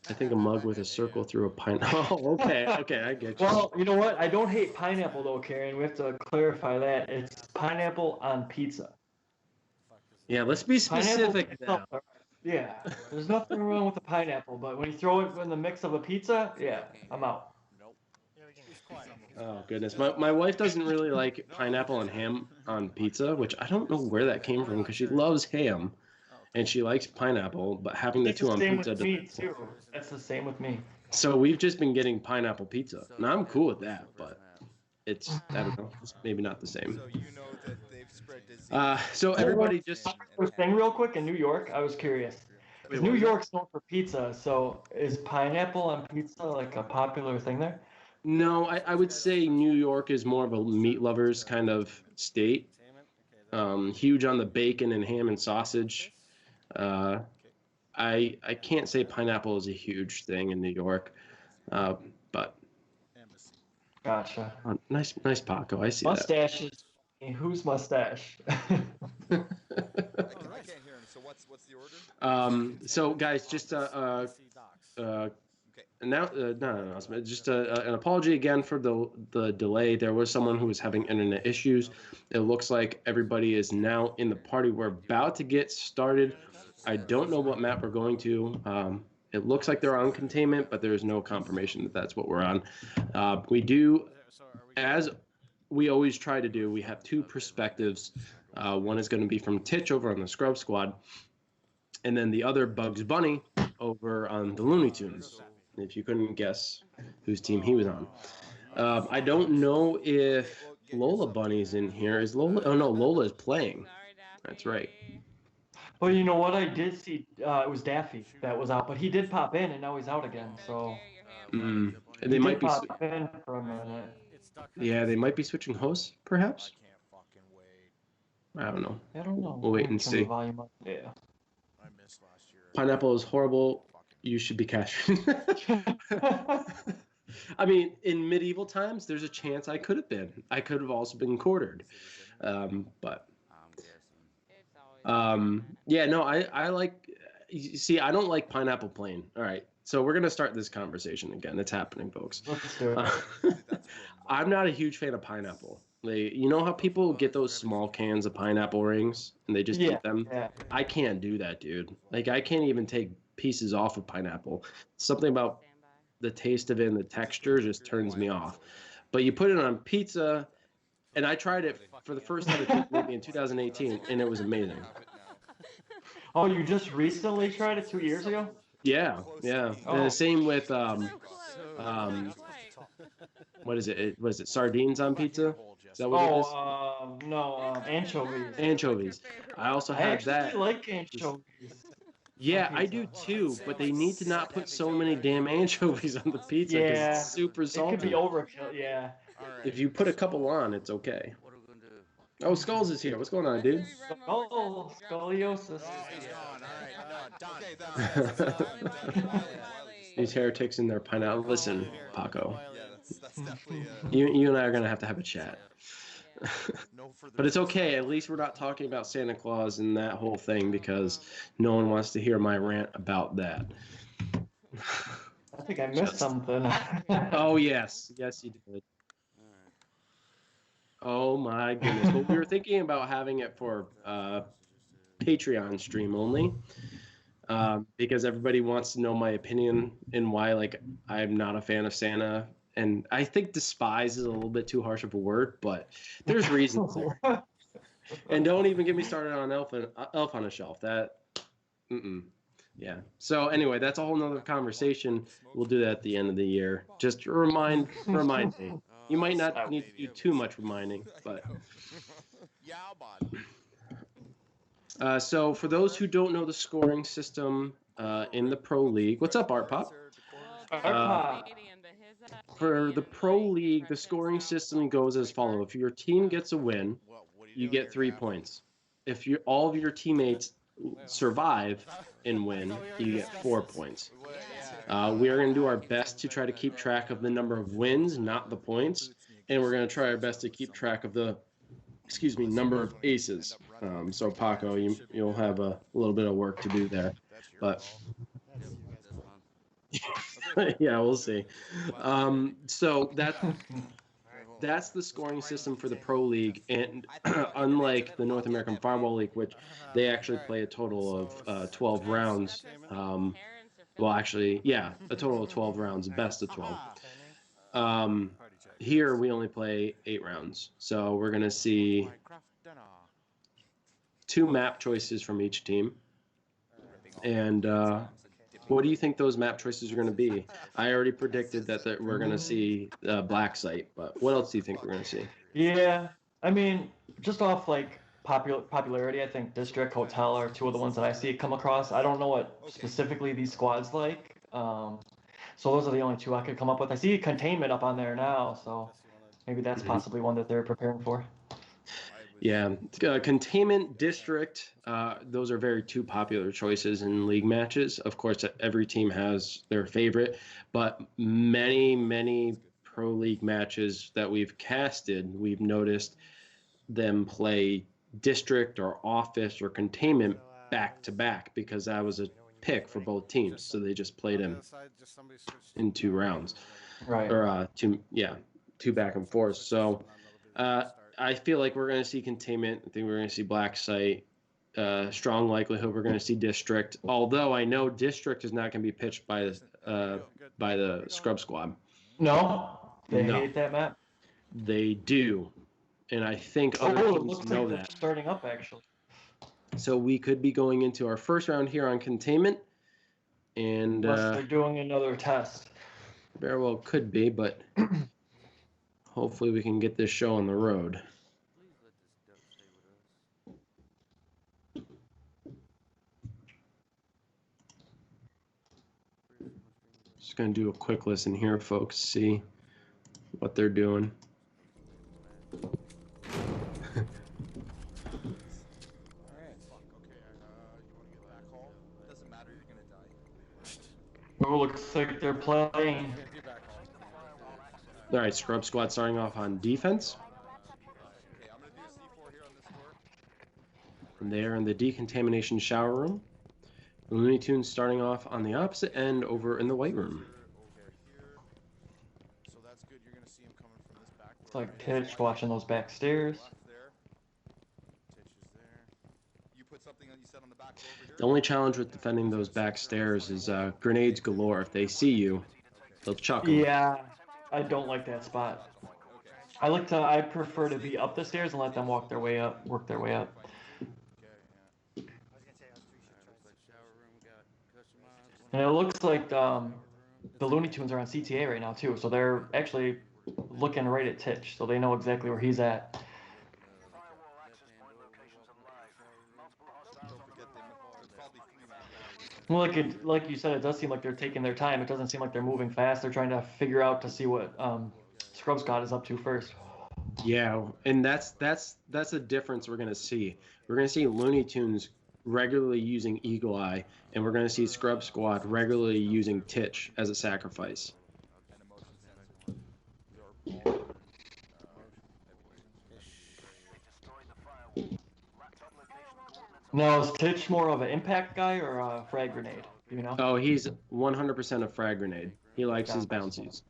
I think a mug with a circle through a pine. Oh, okay, I get you. Well, you know what? I don't hate pineapple though, Karen. We have to clarify that. It's pineapple on pizza. Yeah, let's be Pineapple specific now. Yeah, there's nothing wrong with the pineapple, but when you throw it in the mix of a pizza, yeah, I'm out. Oh goodness, my wife doesn't really like pineapple and ham on pizza, which I don't know where that came from because she loves ham and she likes pineapple, but having the It's the two on same pizza with doesn't me work. too. That's the same with me. So we've just been getting pineapple pizza, and I'm cool with that, but it's I don't know, it's maybe not the same. So everybody just Popular thing, real quick, in New York, I was curious. wait, Because what New was that? York's known for pizza, so is pineapple on pizza like a popular thing there? No, I would say New York is more of a meat lovers kind of state. Huge on the bacon and ham and sausage. Uh, I can't say pineapple is a huge thing in New York, but Gotcha. nice Paco. I see that. Mustaches. Whose mustache? So guys, just now, not an announcement, just an apology again for the delay. There was someone who was having internet issues. It looks like everybody is now in the party. We're about to get started. I don't know what map we're going to. It looks like they're on containment, but there's no confirmation that that's what we're on. We do, as we always try to do, we have 2 perspectives. One is going to be from Titch over on the Scrub Squad, and then the other Bugs Bunny over on the Looney Tunes. If you couldn't guess whose team he was on. I don't know if Lola Bunny's in here. Is Lola? Oh no, Lola is playing. That's right. Well, you know what? I did see it was Daffy that was out, but he did pop in and now he's out again. So They he might did be. pop in for a minute. Yeah, they might be switching hosts, perhaps. I don't know. I don't know. We'll wait Let me and turn the see. volume up. Yeah. Pineapple is horrible. You should be castrated. I mean, in medieval times, there's a chance I could have been. I could have also been quartered. But yeah, no, I like. You see, I don't like pineapple plain. All right, so we're gonna start this conversation again. It's happening, folks. Let's do it. I'm not a huge fan of pineapple. Like, you know how people get those small cans of pineapple rings and they just Yeah, eat them? yeah. I can't do that, dude. Like, I can't even take pieces off of pineapple. Something about the taste of it and the texture just turns me off. But you put it on pizza, and I tried it for the first time at Pizza Movie in 2018, and it was amazing. Oh, you just recently tried it 2 years ago? Yeah, yeah. And the Oh, same with Not um, quite. what is it? Was it sardines on pizza? Is that what it oh, is? no, anchovies. Anchovies. I also I had actually that. like anchovies on Yeah, I do pizza. too, but they need to not put so many damn anchovies on the pizza because it's Yeah, super it could be salty. overkill. Yeah. If you put a couple on, it's okay. What are we gonna do? Oh, Skulls is here. What's going on, dude? Oh, scoliosis. Oh, he's gone. All right, done. Okay, that's These heretics in their pineapple. Listen, Paco, Yeah, that's definitely you and I are gonna have to have a chat. no further. But it's okay. At least we're not talking about Santa Claus and that whole thing because no one wants to hear my rant about that. I think I missed something. Oh yes, yes you did. Oh my goodness. Well, we were thinking about having it for Patreon stream only. Because everybody wants to know my opinion and why, like, I'm not a fan of Santa. And I think despise is a little bit too harsh of a word, but there's reasons there. And don't even get me started on Elf on a Shelf. That, yeah. So anyway, that's a whole nother conversation. We'll do that at the end of the year. Just remind me. You might not need to do too much reminding, but. Yeah, bud. So for those who don't know the scoring system in the Pro League, what's up, Art Pop? For the Pro League, the scoring system goes as follows. If your team gets a win, you get 3 points. If all of your teammates survive and win, you get 4 points. We are going to do our best to try to keep track of the number of wins, not the points. And we're going to try our best to keep track of the number of aces. So Paco, you'll have a little bit of work to do there, but yeah, we'll see. So that's the scoring system for the Pro League, and unlike the North American Firewall League, which they actually play a total of 12 rounds. Well, actually, yeah, a total of 12 rounds, best of 12. Here we only play 8 rounds, so we're gonna see 2 map choices from each team. And what do you think those map choices are going to be? I already predicted that we're going to see Black Site, but what else do you think we're going to see? Yeah, I mean, just off like popularity, I think District, Hotel are two of the ones that I see come across. I don't know what specifically these squads like. So those are the only two I could come up with. I see Containment up on there now, so maybe that's possibly one that they're preparing for. Yeah, Containment, District, those are very two popular choices in league matches. Of course, every team has their favorite, but many Pro League matches that we've casted, we've noticed them play District or Office or Containment back to back because that was a pick for both teams. So they just played them in 2 rounds. Right. Or two back and forth. So I feel like we're going to see Containment. I think we're going to see Black Site. Strong likelihood we're going to see District. Although I know District is not going to be pitched by the Scrub Squad. No, they hate that map. They do, and I think other teams know like that. Starting up actually. So we could be going into our first round here on Containment, and unless they're doing another test. Very well could be, but hopefully we can get this show on the road. Just going to do a quick listen here, folks, see what they're doing. Oh, looks like they're playing. All right, Scrub Squad starting off on defense. And they are in the decontamination shower room. The Looney Tunes starting off on the opposite end over in the white room. It's like Titch watching those back stairs. Left there. Titch is there. You put something on you said on the back over here. The only challenge with defending those back stairs is grenades galore. If they see you, they'll chuck them. Yeah, I don't like that spot. Okay. I prefer to be up the stairs and let them work their way up. Okay, yeah. And it looks like the Looney Tunes are on CTA right now too, so they're actually looking right at Titch, so they know exactly where he's at. Don't forget there's probably 3 maps. Well, like you said, it does seem like they're taking their time. It doesn't seem like they're moving fast. They're trying to figure out to see what Scrub Scott is up to first. Yeah, and that's a difference we're gonna see. We're gonna see Looney Tunes regularly using Eagle Eye, and we're gonna see Scrub Squad regularly using Titch as a sacrifice. Now, is Titch more of an impact guy or a frag grenade? Do you know? Oh, he's 100% a frag grenade. He likes his bouncies.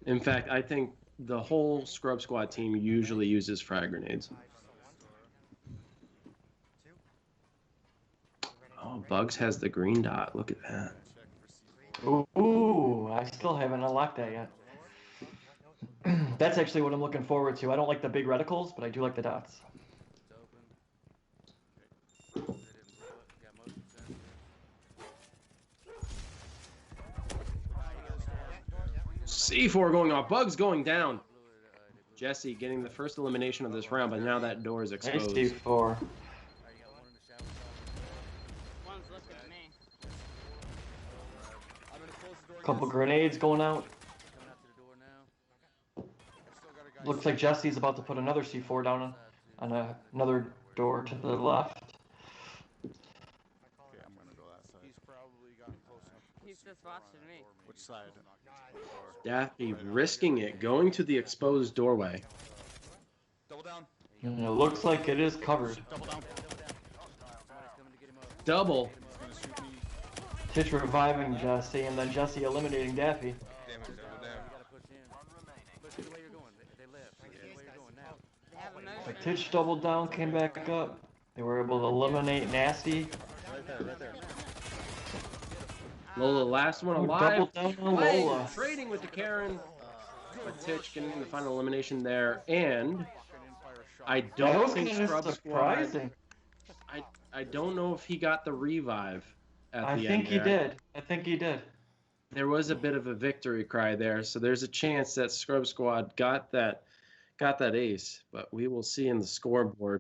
In fact, I think the whole Scrub Squad team usually uses frag grenades. Oh, Bugs has the green dot. Look at that. Ooh, I still haven't unlocked that yet. That's actually what I'm looking forward to. I don't like the big reticles, but I do like the dots. C4 going off. Bugs going down. Jesse getting the first elimination of this round, but now that door is Nice exposed. D4. One's looking at me. I'm gonna close the door. Couple guys. grenades going out. Coming out to the door now. Still got a guy. Looks like Jesse's about to put another C4 down on another door to the left. Okay, I'm gonna go that side. He's probably gotten close enough. He's just watching me. Which side? Daffy risking it, going to the exposed doorway. Double down. And it looks like it is covered. Double down. Somebody's coming to get him up. Double. He's gonna shoot me. Titch reviving Jesse, and then Jesse eliminating Daffy. Damn it, double You down. gotta push in. Push the way you're going. They left. Push the way you're going now. They have a Like motion. Titch doubled down, came back up. They were able to eliminate Nasty. Right there, right there. Lola, last one Ooh, alive. double down on Play, Lola. trading with the Karen. But Titch getting the final elimination there. And I That don't was think kind of Scrub Squad. surprising. I don't know if he got the revive at I the think end. he there. did. I think he did. There was a bit of a victory cry there, so there's a chance that Scrub Squad got that ace, but we will see in the scoreboard.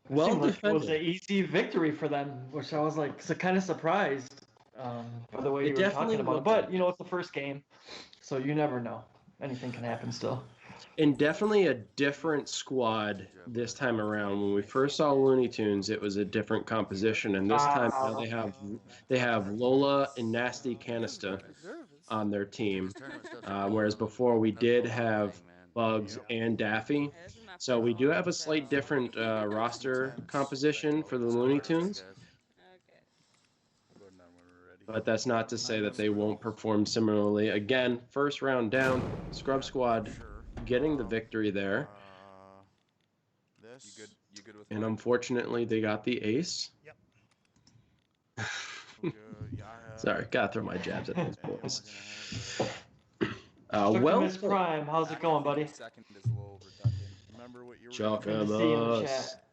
Well Seemed like it was an defended. easy victory for them, which I was like kind of surprised by the way It you were definitely talking about it. looked But like- you know, it's the first game, so you never know. Anything can happen still. And definitely a different squad this time around. When we first saw Looney Tunes, it was a different composition, and this time now they have Lola and Nasty Canista on their team, whereas before we did have Bugs and Daffy. So we do have a slight different roster composition for the Looney Tunes, Okay. We'll go down when we're ready. but that's not to say that they won't perform similarly. Again, first round down, Scrub Squad Sure. getting the victory there, This. You good with and mine? unfortunately they got the ace. Good. Yeah, Sorry, gotta throw my jabs at those boys. Well, Well, Miss Prime, how's it going, buddy? Second is a little redundant. Remember what you were Chuck Good to see you in the us. chat.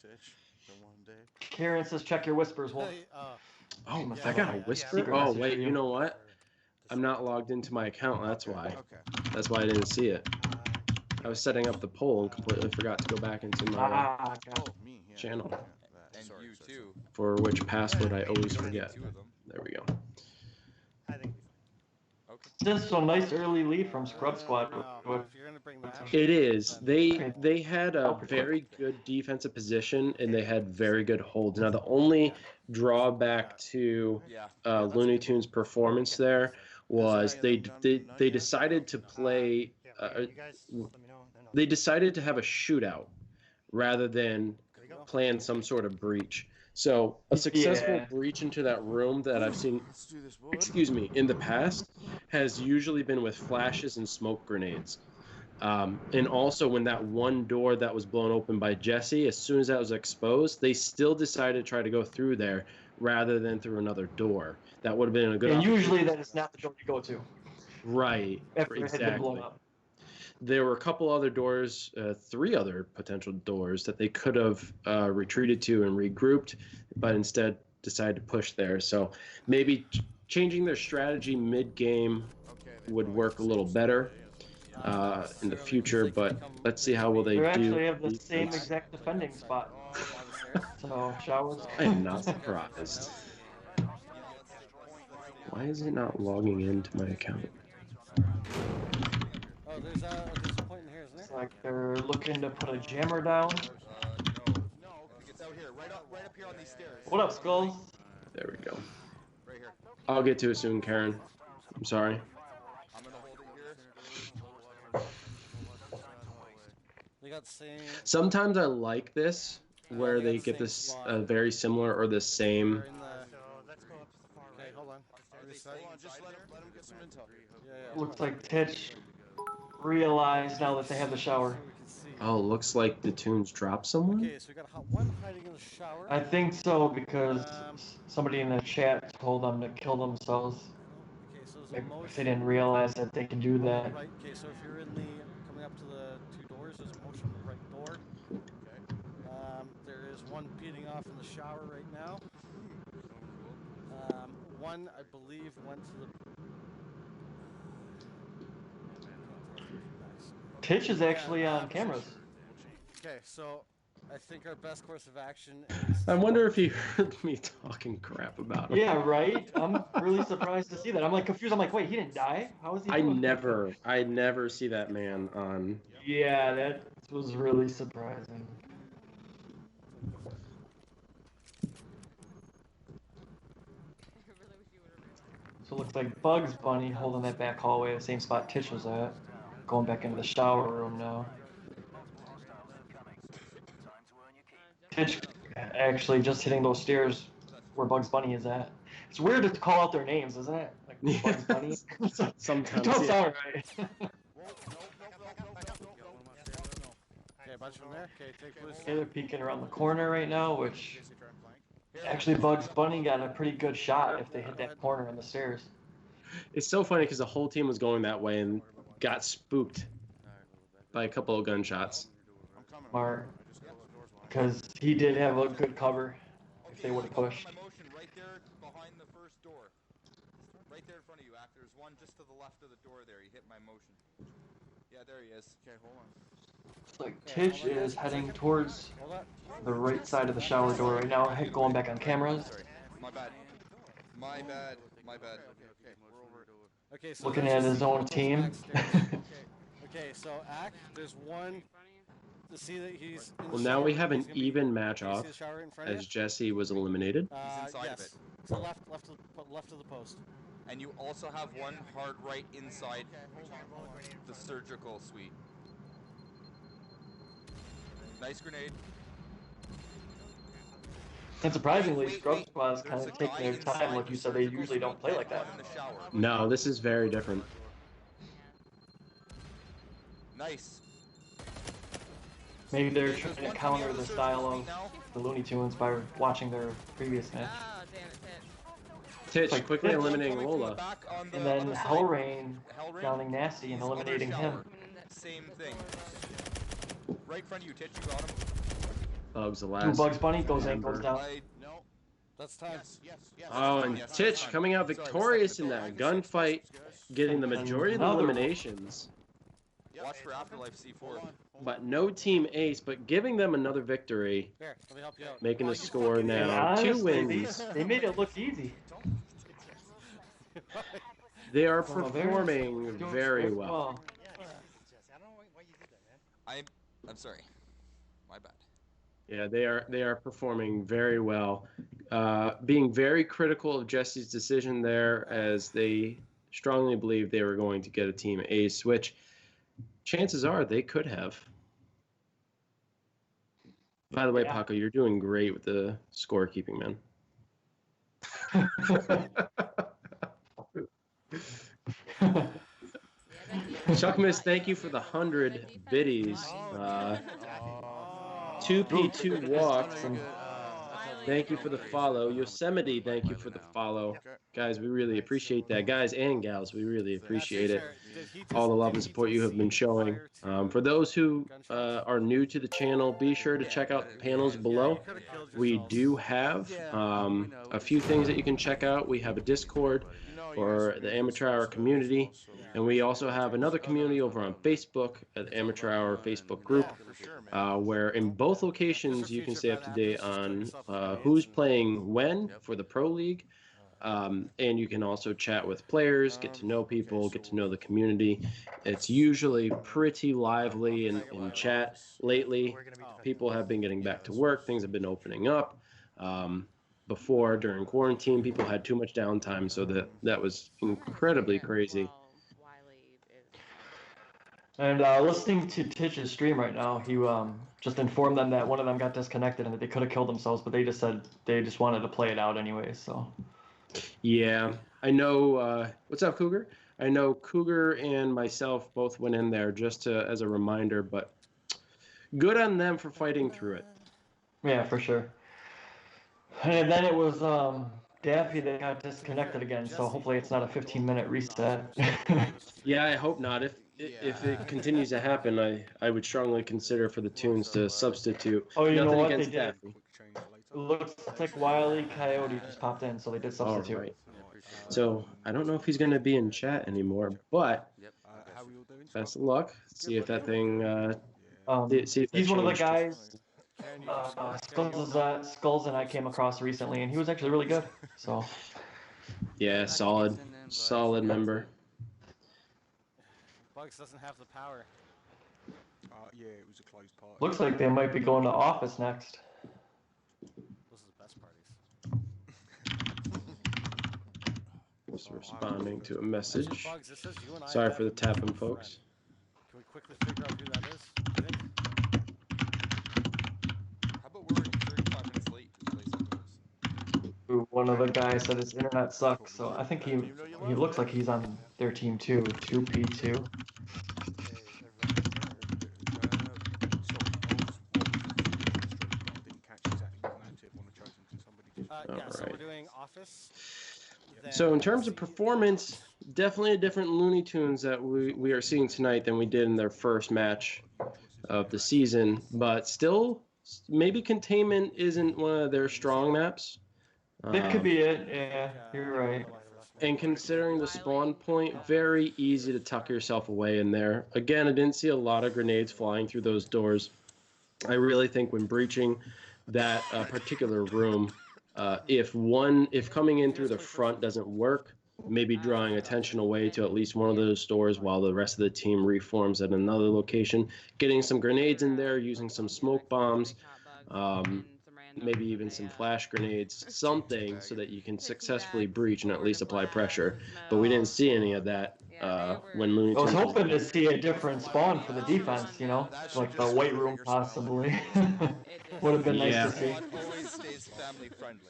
Titch, the one day. Karen says, check your whispers, Wolf. Oh, I got a whisper. Secret Oh, message wait, for you you. know what? I'm not logged into my account. That's why. Okay. That's why I didn't see it. I was setting up the poll and completely forgot to go back into my Ah, got Oh, me. Yeah. channel, Yeah, that. And Sorry, you sorry, too. for which password I always forget. Two of them. There we go. I think Okay. Just a nice early lead from Scrub Squad. if you're gonna bring that, It is. Okay. They had a very good defensive position and they had very good holds. Now the only drawback to Yeah. Looney Tunes' performance there was they decided to play. yeah, you guys let me know. Then I'll- They decided to have a shootout rather than There you go. plan some sort of breach. So a successful Yeah. breach into that room that I've seen, Let's do this, boy. excuse me, in the past has usually been with flashes and smoke grenades. And also when that one door that was blown open by Jesse, as soon as that was exposed, they still decided to try to go through there rather than through another door. That would have been a good And opportunity. usually that is not the door you go to Right, after it had been blown exactly. up. There were a couple other doors, 3 other potential doors that they could have retreated to and regrouped, but instead decided to push there. So maybe changing their strategy mid-game would work a little better in the future, but let's see how will they They do. actually have the same defense. exact defending spot. So showers. I am not surprised. Why is it not logging into my account? Oh, there's a point in here, isn't It's there? like they're looking to put a jammer down. No. It's out here, right up here on these stairs. What up, Skulls? There we go. Right here. I'll get to it soon, Karen. I'm sorry. I'm gonna hold it here. They got the same. Sometimes I like this, where they get this very similar or the same. They're in the. So let's go up to the far Okay, right. hold on. Hold on, just let him get some intel. Yeah. Looks like Titch realized now that they have the shower. So we can see. Oh, looks like the tunes dropped someone. Okay, so we got one hiding in the shower. I think so because somebody in the chat told them to kill themselves Okay, so there's a if motion. they didn't realize that they can do on the that. right. Okay, so if you're in the coming up to the 2 doors, there's a motion on the right door. There is one beating off in the shower right now. One, I believe, went to the. Titch is actually on cameras. Okay, so I think our best course of action is. I wonder if he heard me talking crap about him. Yeah, right? I'm really surprised to see that. I'm like confused. I'm like, wait, he didn't die? How is he I doing? never see that man on. Yeah, that was really surprising. So it looks like Bugs Bunny holding that back hallway, the same spot Tish was at. Going back into the shower room now. Tish actually just hitting those stairs where Bugs Bunny is at. It's weird to call out their names, isn't it? Like Bugs Bunny. Sometimes. Don't Yeah. sound right. Okay, a bunch of them there. Okay, take loose. Okay, they're peeking around the corner right now, which actually Bugs Bunny got a pretty good shot if they hit that corner on the stairs. It's so funny because the whole team was going that way and got spooked by a couple of gunshots. Smart. Because he did have a good cover if they would have pushed. My motion right there behind the first door. Right there in front of you, Act. There's one just to the left of the door there. He hit my motion. Yeah, there he is. Okay, hold on. Looks like Tish is heading towards the right side of the shower door right now, going back on cameras. Sorry. My bad. My bad. My bad. Okay, we're over. Okay, so Looking there's at his own Axe team. Okay, so Act, there's one to see that he's. In the Well, now we shower. have an He's gonna be- even match can you see off the shower in front of as you? Jesse was eliminated. He's inside of yes. it. To the left of the post. And you also have one hard right inside the surgical suite. Nice grenade. And surprisingly, Wait, Scrub wait. Squad's There's kind a of take guy their inside time, like the you said, they surgical usually don't suite, play like one that. in the shower. No, this is very different. Nice. Maybe they're There's trying to one coming counter out of the surgical style suite of now. the Looney Tunes by watching their previous match. Ah, damn it, Ted. Titch Like, quickly yeah. eliminating Coming from the Lola. back on the And then other side. Hellrain Hellrain, downing Nasty and he's other eliminating shower. him. Coming in that- Same that thing. door. Right in front of you, Titch. You got him. Bugs the Two last. Bugs Bunny goes in, member. goes down. No. That's time. Oh, and Yes, Titch time. coming out Sorry, victorious in second. that gunfight, getting the majority of the Another one. eliminations. Watch for Afterlife C4. But no team ace, but giving them another victory, Here, let me help you out. making the score And now 2 honestly, wins. they made it look easy. They are Well, they're performing doing very well. Yeah, Jesse, I don't know why you did that, man. I'm sorry. My bad. Yeah, they are performing very well, being very critical of Jesse's decision there, as they strongly believe they were going to get a team ace, which chances are they could have. By the way, Yeah. Paco, you're doing great with the scorekeeping, man. Chuck Miss, thank you for the 100 biddies. 2P2 walks. Thank you for the follow. Yosemite, thank you for the follow. Guys, we really appreciate that. Guys and gals, we really appreciate it. All the love and support you have been showing. For those who are new to the channel, be sure to check out the panels below. We do have a few things that you can check out. We have a Discord for the Amateur Hour community, and we also have another community over on Facebook at the Amateur Hour Facebook group, where in both locations you can stay up to date on who's playing when for the Pro League. And you can also chat with players, get to know people, get to know the community. It's usually pretty lively in chat lately. People have been getting back to work. Things have been opening up. Before, during quarantine, people had too much downtime, so that was incredibly crazy. And listening to Titch's stream right now, he just informed them that one of them got disconnected and that they could have killed themselves, but they just said they just wanted to play it out anyway, so. Yeah, I know. What's up, Cougar? I know Cougar and myself both went in there just as a reminder, but good on them for fighting through it. Yeah, for sure. And then it was Daffy that got disconnected again, so hopefully it's not a 15-minute reset. Yeah, I hope not. If it continues to happen, I would strongly consider for the Toons to substitute. Oh, you know Nothing what they against did? Daffy. It looks like Wile E. Coyote just popped in, so they did substitute. All right. So I don't know if he's going to be in chat anymore, but best of luck. See if that thing. See if that he's one of the changed. guys. Skulls and I came across recently, and he was actually really good. So. Yeah, solid member. Bugs doesn't have the power. Yeah, it was a closed party. Looks like they might be going to Office next. Those are the best parties. Just responding to a message. Bugs, it says you and I Sorry bet for the with tapping, a friend. folks. Can we quickly figure out who that is? I think. How about we're already 35 minutes late to play some One of the guys said his internet sucks, so I think he looks like he's on their team too, 2P2. So we're doing Office. So in terms of performance, definitely a different Looney Tunes that we are seeing tonight than we did in their first match of the season, but still, maybe Containment isn't one of their strong maps. That could be it, yeah, you're right. And considering the spawn point, very easy to tuck yourself away in there. Again, I didn't see a lot of grenades flying through those doors. I really think when breaching that particular room, if coming in through the front doesn't work, maybe drawing attention away to at least one of those doors while the rest of the team reforms at another location, getting some grenades in there, using some smoke bombs, maybe even some flash grenades, something so that you can successfully breach and at least apply pressure. But we didn't see any of that when Looney Tunes. I was hoping to see a different spawn for the defense, you know, like the weight room possibly. Would have been nice to see. Always stays family friendly.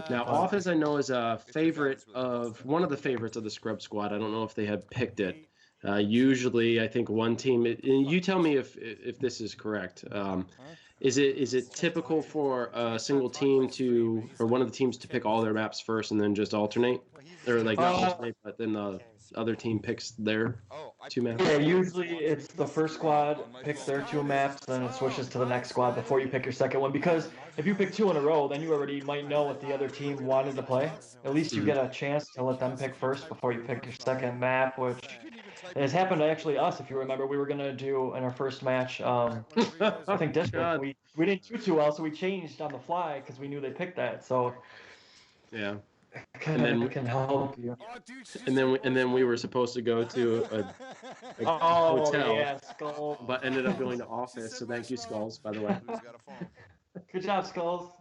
Now, Office I know is a favorite of one of the favorites of the Scrub Squad. I don't know if they had picked it. Usually, I think one team. And you tell me if this is correct. Is it typical for a single team or one of the teams to pick all their maps first and then just alternate, or like not alternate, but then the other team picks their two maps? Yeah, usually it's the first squad picks their two maps, then it switches to the next squad before you pick your second one. Because if you pick two in a row, then you already might know what the other team wanted to play. At least you get a chance to let them pick first before you pick your second map, which has happened to actually us. If you remember, we were gonna do in our first match. I think District. We didn't do too well, so we changed on the fly because we knew they picked that. So yeah. And then can help you. And then we were supposed to go to a hotel, but ended up going to Office. So thank you, Skulls, by the way. Good job, Skulls.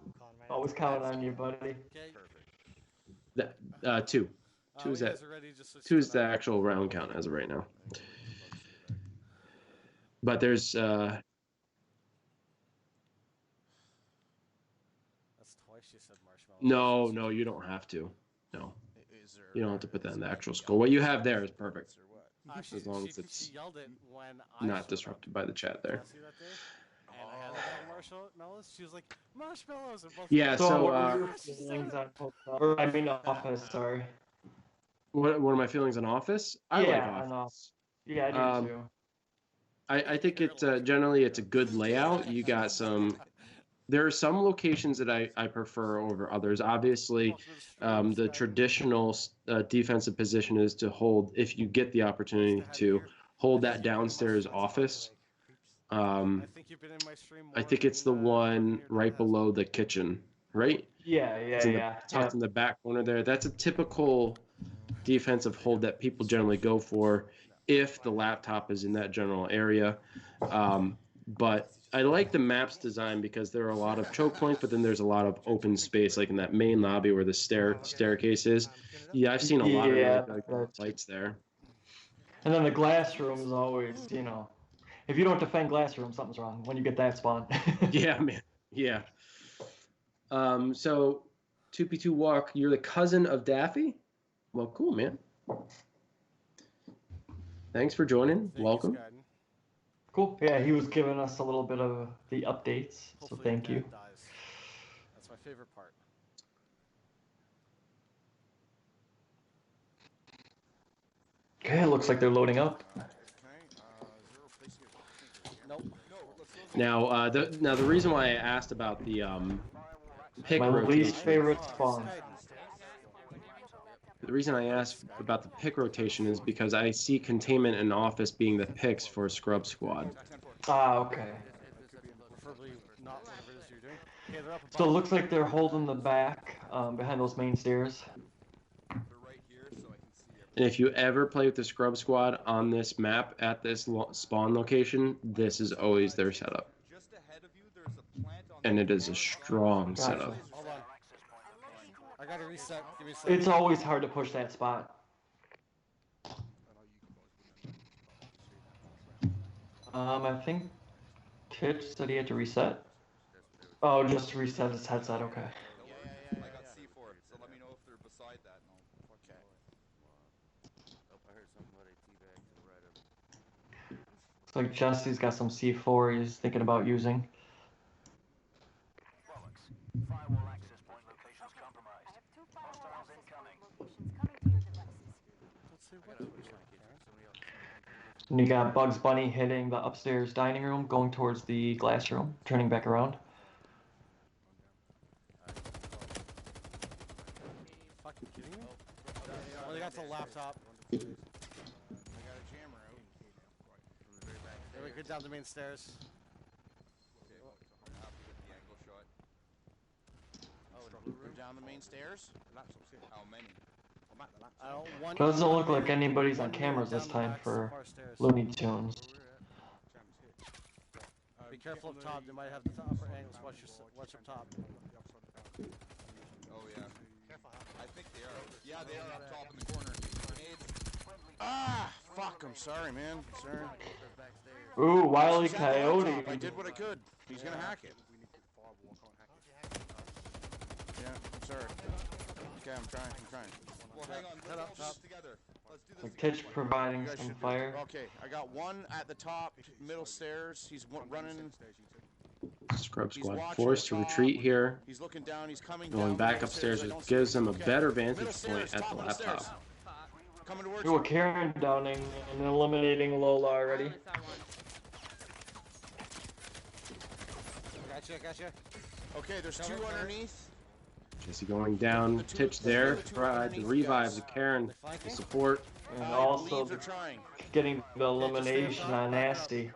Always counting on you, buddy. Two. Two is the actual round count as of right now. But there's No, no, you don't have to. No, you don't have to put that in the actual skull. What you have there is perfect, as long as it's she yelled it when I not showed up. disrupted by the chat there. See that day? And I handed out marshmallows. She was like, marshmallows. And both Yeah, of us- So, so, what were your feelings on or, I mean, Office? Sorry. what are my feelings on Office? I like Yeah, on Office. Yeah, I do Um, too. I think it generally it's a good layout. You got some. There are some locations that I prefer over others. Obviously, the traditional defensive position is to hold, if you get the opportunity to hold that downstairs office. I think you've been in my stream more I think it's the than, one your right dad has. below the kitchen, right? Yeah, It's yeah. tucked in the back corner there. That's a typical defensive hold that people generally go for if the laptop is in that general area. But I like the map's design because there are a lot of choke points, but then there's a lot of open space, like in that main lobby where the staircase is. Yeah, I've seen a lot of Yeah, really good fights there. And then the glass room is always, you know, if you don't defend glass room, something's wrong when you get that spawn. Yeah, man. Yeah. So 2P2 Walk, you're the cousin of Daffy? Well, cool, man. Thanks for joining. Thank you, Welcome. Skyden. Cool. Yeah, he was giving us a little bit of the updates, so Hopefully thank your you. dad dies. That's my favorite part. Okay, it looks like they're loading up. Nope. Now, the reason why I asked about the pick My rotation, least favorite spawn. the reason I asked about the pick rotation is because I see containment and office being the picks for Scrub Squad. Ah, okay. Preferably not whatever it is you're doing. Okay, they're up So it above. looks like they're holding the back behind those main stairs. They're right here, so I can see everything. And if you ever play with the Scrub Squad on this map at this spawn location, this is always their setup. Just ahead of you, there's a plant on And the it is a strong Gotcha. setup. Hold on. I gotta reset. Give me a second. It's always hard to push that spot. I think Titch said he had to reset. Oh, just to reset his headset, okay. I got C4, so let me know if they're beside that. And I'll Looks like Jesse's got some C4 he's thinking about using. Firewall access point locations compromised. I have two firewall access point locations coming to your devices. Let's see what. And you got Bugs Bunny hitting the upstairs dining room, going towards the glass room, turning back around. Fucking kidding me? Oh, they got the laptop. They were good down the main stairs. I'm happy with the angle shot. They're down the main stairs? How many? One, Doesn't one look like minute- anybody's on 1 minute cameras down this the time back for bar stairs. Looney Tunes. Be careful up top. They might have the upper angles. Watch up top. Oh yeah. I think they are. Yeah, they are up top in the corner. Grenades. Ah! Fuck, I'm sorry, man. Sorry. Ooh, Wile E. He's at the Coyote. laptop. I did what I could. He's gonna hack it. Yeah, I'm sorry. Okay, I'm trying. Well, hang on. Let's all do this together. Let's do this Like together. Titch providing You guys some should be- fire. Okay, I got one at the top, middle stairs. He's running. Scrub He's Squad watching forced to the top. retreat here, He's looking down. He's coming going down. back middle upstairs. I It don't see gives him. them a Okay. better Middle vantage stairs, point at top the of the stairs. laptop. Coming towards Ooh, you. a Karen downing and eliminating Lola already. Gotcha. Okay, there's two underneath. Jesse going down, Titch there, tried to revive the Karen to support. And I also believe they're trying. getting the elimination on Nasty.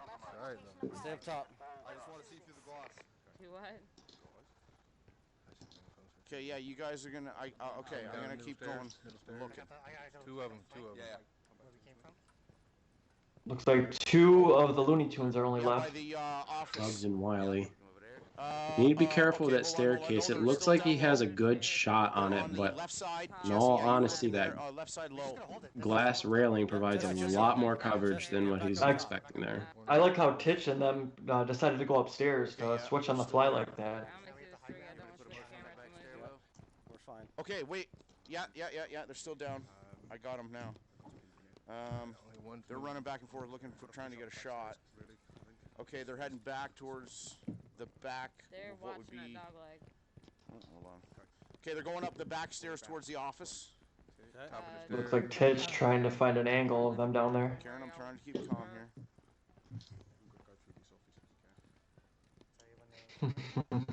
Stay up top. I just want to see through the glass. Do what? Okay, yeah, you guys are gonna. Okay, I'm gonna keep going. Looking. Two of them. Yeah. Where we came from? Looks like two of the Looney Tunes are only Yeah, by left. the office. Bugs and Wiley. Uh, You need to be careful okay, of that hold on, hold on. staircase. No, It they're looks still like he down has a low. good shot on They're it, the but left side. in Jesse, all yeah, you were honesty, looking that there, left side low. glass railing provides a lot more coverage than what he's expecting there. I like how Titch and them decided to go upstairs to Okay, yeah, switch on the fly like that. I'm gonna see this through. I don't want to see the camera too much. Okay, wait. Yeah. They're still down. I got them now. They're running back and forth, trying to get a shot. Okay, they're heading back towards the back. They're What would watching be? that dog leg. Oh, hold on. Okay, they're going up the back stairs towards the office. Looks like Ted's trying to find an angle of them down there. Karen, I'm trying to keep calm here.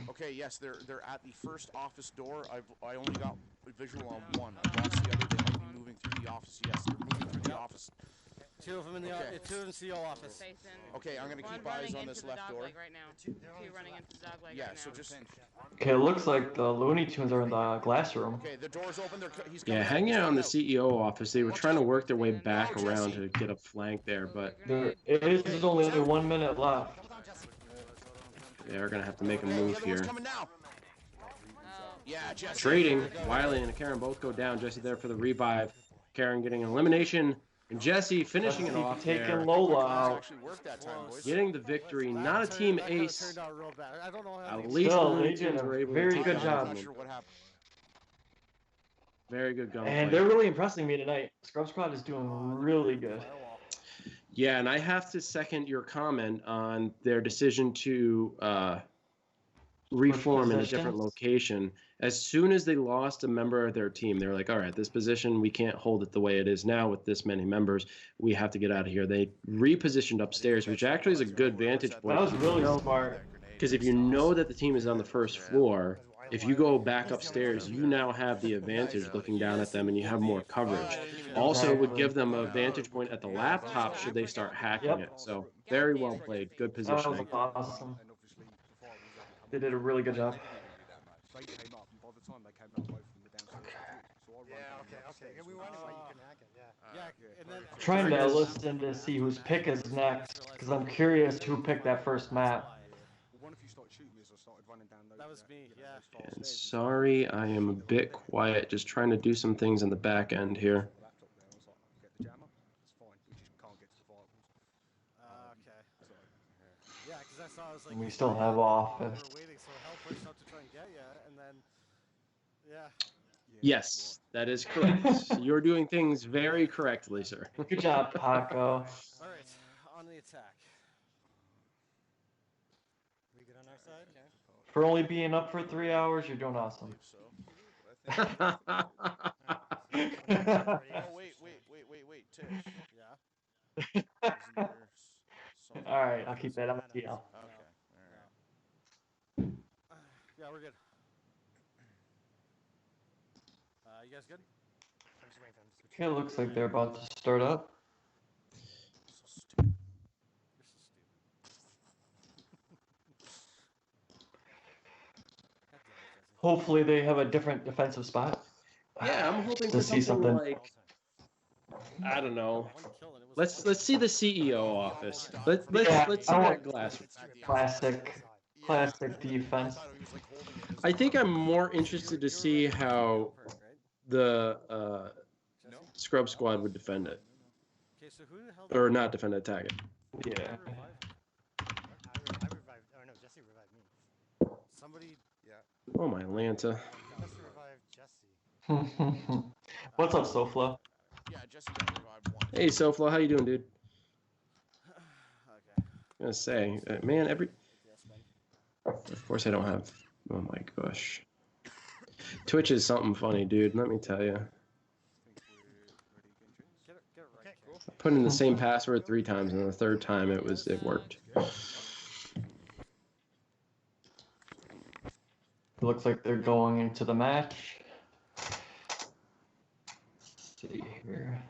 Okay, yes, they're at the first office door. I only got visual on one. I lost the other. They might be moving through the office. Yes, they're moving through the office. Two of them in the two in the CO office. Okay, I'm gonna keep eyes on this left door. Right now. Two running into the dog leg Yeah, right so now. just. Okay, it looks like the Looney Tunes are in the glass room. Okay, the door's open. He's Yeah, hanging out in the CEO office. They were trying to work their way back around to get a flank there, but There is only 1 minute left. they're gonna have to make a move here. Coming now. Yeah, Jesse. Trading. Wiley and Karen both go down. Jesse there for the revive. Karen getting an elimination. And Jesse finishing it off taking there. Lola out. Getting the victory. Not a team ace. At least Still, the they Looney did Tunes a were able very to take good it job. off them. Very good gunplay. And they're really impressing me tonight. Scrub Squad is doing really good. Yeah, and I have to second your comment on their decision to reform in a different location. As soon as they lost a member of their team, they're like, all right, this position, we can't hold it the way it is now with this many members. We have to get out of here. They repositioned upstairs, which actually is a good vantage point. That was really smart. Because if you know that the team is on the first floor, if you go back upstairs, you now have the advantage looking down at them and you have more coverage. Also, it would give them a vantage point at the laptop should they start hacking it. So, very well played. Good That was positioning. awesome. They did a really good job. They came up, and by the time they came up, both of them were downstairs. So I Okay. We wondering why you couldn't hack it. Yeah. And then Trying to listen to see whose pick is next, because I'm curious who picked that first map. one of you started shooting me as I started running down those. that was me. Yeah. And sorry, I am a bit quiet. Just trying to do some things on the back end here. Laptop there, I was like, get the jammer. It's fine. We just can't get to the firewalls. Okay. Yeah, because I saw I was like. We still have office. We're waiting, so hell pushed up to try and get you, and then. Yeah. Yes, that is correct. You're doing things very correctly, sir. Good job, Paco. All right, on the attack. We good on our side? For only being up for 3 hours, you're doing awesome. Oh, wait, Tish. Yeah. Isn't there something All right, I'll keep that on the TL. Okay, alright. Yeah, we're good. You guys good? I'm just waiting for them to switch. Okay, looks like they're about to start up. You're so stupid. Hopefully they have a different defensive spot. Yeah, I'm hoping to for see something something. like, I don't know. One kill and it was Let's see the CEO office. Let's Yeah, see I that want- glass. Classic defense. I think I'm more interested to see how the scrub squad would defend it, Okay, so who the hell? or not defend it, attack it. Yeah. I revived. Oh no, Jesse revived me. Somebody. Oh my Lanta. Jesse revived Jesse. What's up, SoFlo? Yeah, Jesse got revived once. Hey Soflo, how you doing, dude? Okay. I'm gonna say, man, of course I don't have. Oh my gosh. Twitch is something funny, dude. Let me tell you. Get it right. Cool. I put in the same password 3 times, and the third time it worked. Looks like they're going into the match. Let's see here.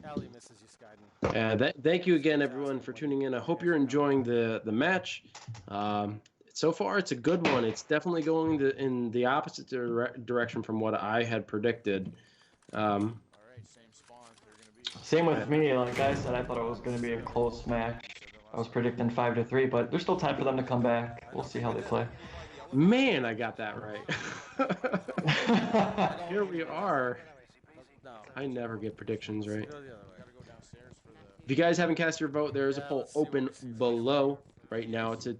Allie misses you, Skyden. Thank you again, everyone, for tuning in. I hope you're enjoying the match. So far, it's a good one. It's definitely going in the opposite direction from what I had predicted. Alright, same spawn. They're gonna be. Same with me. Like I said, I thought it was going to be a close match. I was predicting 5-3, but there's still time for them to come back. We'll see how they play. Man, I got that right. Here we are. No. I never get predictions right. Go the other way. Gotta go downstairs for the. If you guys haven't cast your vote, there is a Yeah, poll let's see what open we see. below. Right now, it's a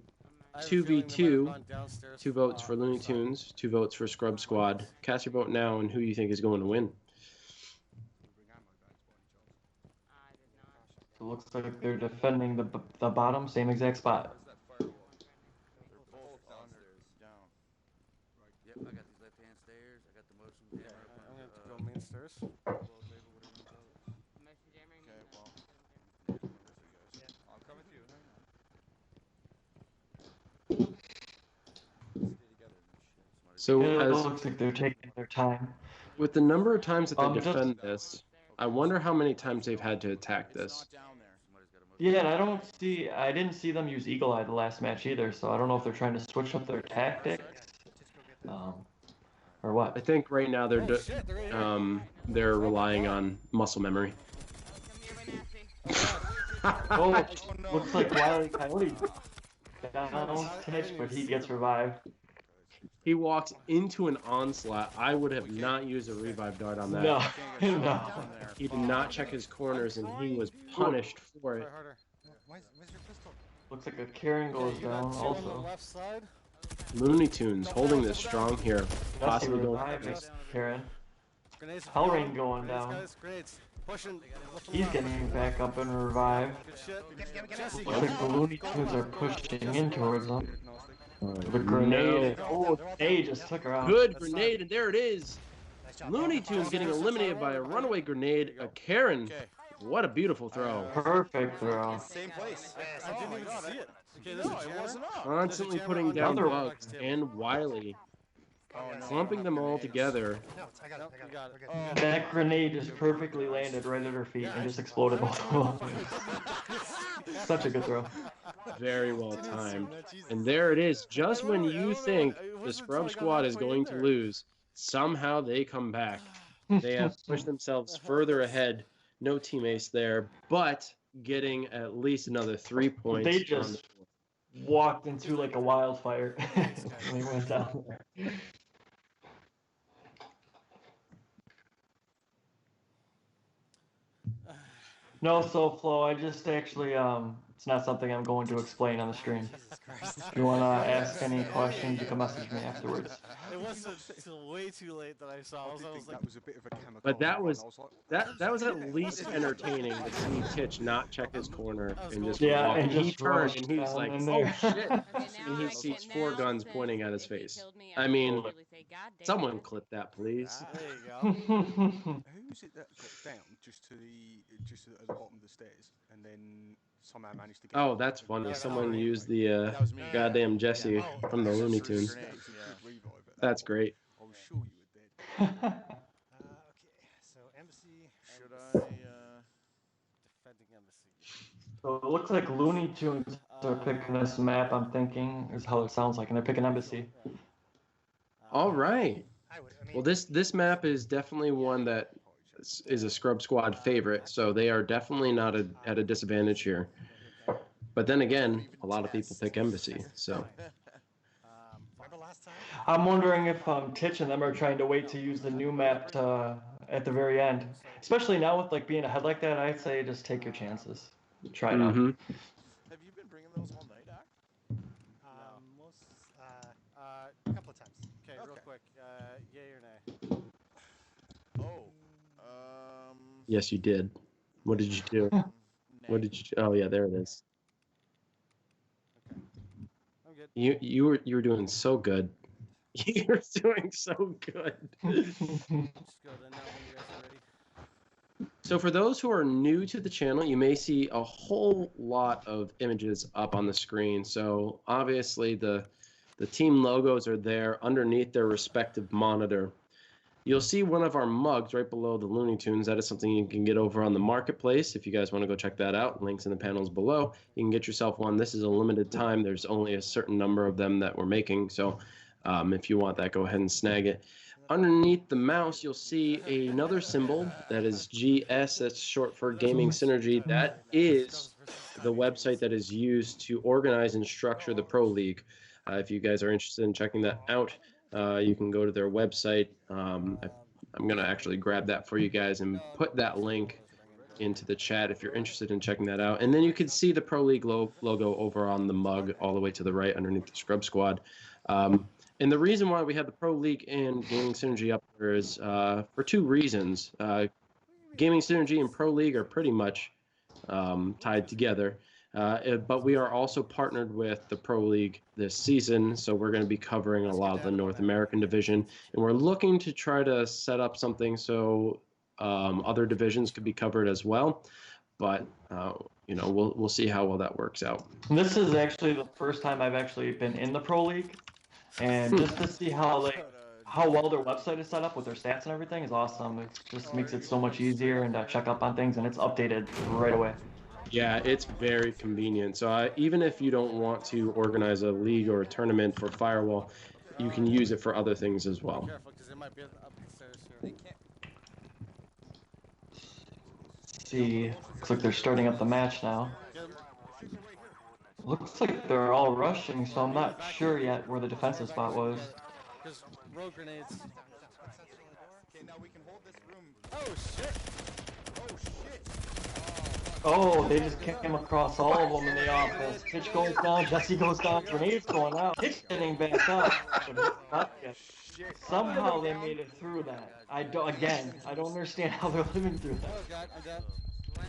I have a feeling they might have 2v2. gone downstairs 2 votes for on their Looney side. Tunes, 2 votes for Scrub Squad. Cast your vote now and who you think is going to win. So it looks like they're defending the bottom, same exact spot. Where's that firewall? They're both downstairs. Down. Yep, I got these left-hand stairs. I got the motion jammer. I'm gonna have to go main stairs. Motion jammer. Okay, well. I'll come with you. So It as looks like they're taking their time. with the number of times that they Just- defend this, I wonder how many times they've had to attack It's this. not down there. Yeah, and I didn't see them use Eagle Eye the last match either, so I don't know if they're trying to switch up their tactics, or I what. think right now they're Oh shit, they're right here. they're relying on muscle memory. Oh, looks like Wile E. Coyote down Tish, but he gets revived. He walks into an onslaught. I would have not used a revive dart on that. No, no. Down there. He did not check his corners and he was punished for Try it. harder. Where's your pistol? Looks like a Karen goes You got down two on the also. left side. Looney Tunes holding this strong here. Jesse Possibly going. reviving Karen. Grenades. Hellrain going Grenades, down. guys, grenades. Pushing. Lift them He's up. getting back up and revived. Good shit. Jesse, Looks like the Looney Tunes are pushing in towards them. The No. grenade. Oh, they just took her out. Good grenade, and there it is. Nice job. Looney Tunes getting eliminated by a runaway grenade. A Karen. Okay. What a beautiful throw. Perfect throw. Same place. I didn't even see it. Okay, there's No, a it jammer. wasn't up. Constantly jammer putting on down the other bugs and Wiley. Oh, no. Clumping them all together. No, I got it. Nope, I you got got it. it. We're good. That grenade just perfectly landed right at her feet and just exploded both of them. Such a good throw. Very well timed. And there it is. Just when you think the Scrub Squad is going to lose, somehow they come back. They have pushed themselves further ahead. No team ace there, but getting at least another 3 points. They on just the board. walked into like a wildfire when he went down there. No, so Flo, I just actually it's not something I'm going to explain on the stream. Jesus Christ. If you wanna ask any questions, you can message me afterwards. It wasn't until way too late that I saw. I was like, that was a bit of a chemical. But that run. was- I like, That was at least entertaining to see Titch not check his corner and just Yeah, walk. and He just turned rushed and he was down like, in "Oh there." shit!" Okay, And now he I sees can- 4 now guns since pointing at his if you face. killed me, I can mean, literally say, "God damn someone it." clip that, please. there you go. who is it that got down just at the bottom of the stairs and then somehow managed to get? Oh, up? that's funny. That Someone was- used the That was me. goddamn Jesse from the Looney Tunes. Grenade. That was a good revive at that That's point. great. I was sure you were dead. Okay, so embassy. Should I? Defending embassy. So it looks like Looney Tunes are picking this map, I'm thinking, is how it sounds like, and they're picking Embassy. All right. I would. I mean, Well, this map is definitely one that is a Scrub Squad favorite, so they are definitely not at a disadvantage here. But then again, a lot of people pick Embassy, so remember last time? I'm wondering if Titch and them are trying to wait to use the new map at the very end. Especially now with like being ahead like that, I'd say just take your chances. Try it out. mhm. Have you been bringing those all night, Ack? Most, a couple of times. Okay, real Okay. quick. Yay or nay? Oh. Yes, you did. What did you do? What did you? Oh yeah, there it is. I'm good. You were doing so good. You were doing so good. Just go then now when you guys are ready. So for those who are new to the channel, you may see a whole lot of images up on the screen. So obviously the team logos are there underneath their respective monitor. You'll see one of our mugs right below the Looney Tunes. That is something you can get over on the marketplace. If you guys want to go check that out, links in the panels below. You can get yourself one. This is a limited time. There's only a certain number of them that we're making. So if you want that, go ahead and snag it. Underneath the mouse, you'll see another symbol that is GS. That's short for Gaming Synergy. That is the website that is used to organize and structure the Pro League. If you guys are interested in checking that out, you can go to their website. I'm going to actually grab that for you guys and put that link into the chat if you're interested in checking that out. And then you can see the Pro League logo over on the mug all the way to the right underneath the Scrub Squad. And the reason why we have the Pro League and Gaming Synergy up there is for two reasons. Gaming Synergy and Pro League are pretty much tied together. But we are also partnered with the Pro League this season, so we're going to be covering a lot of the North American division, and we're looking to try to set up something so other divisions could be covered as well. But we'll see how well that works out. This is actually the first time I've actually been in the Pro League, and just to see how well their website is set up with their stats and everything is awesome. It just makes it so much easier and check up on things, and it's updated right away. Yeah, it's very convenient. So even if you don't want to organize a league or a tournament for Firewall, you can use it for other things as well. Careful, because it might be up the stairs here. See, looks like they're starting up the match now. Looks like they're all rushing, so I'm not sure yet where the defensive spot was. Because rogue grenades. Okay, now we can hold this room. Oh shit! Oh shit! Oh, they just came across all of them in the office. Pitch goes down, Jesse goes down, grenades going out. Pitch getting back up. Somehow they made it through that. I don't understand how they're living through that. Oh god, I'm dead.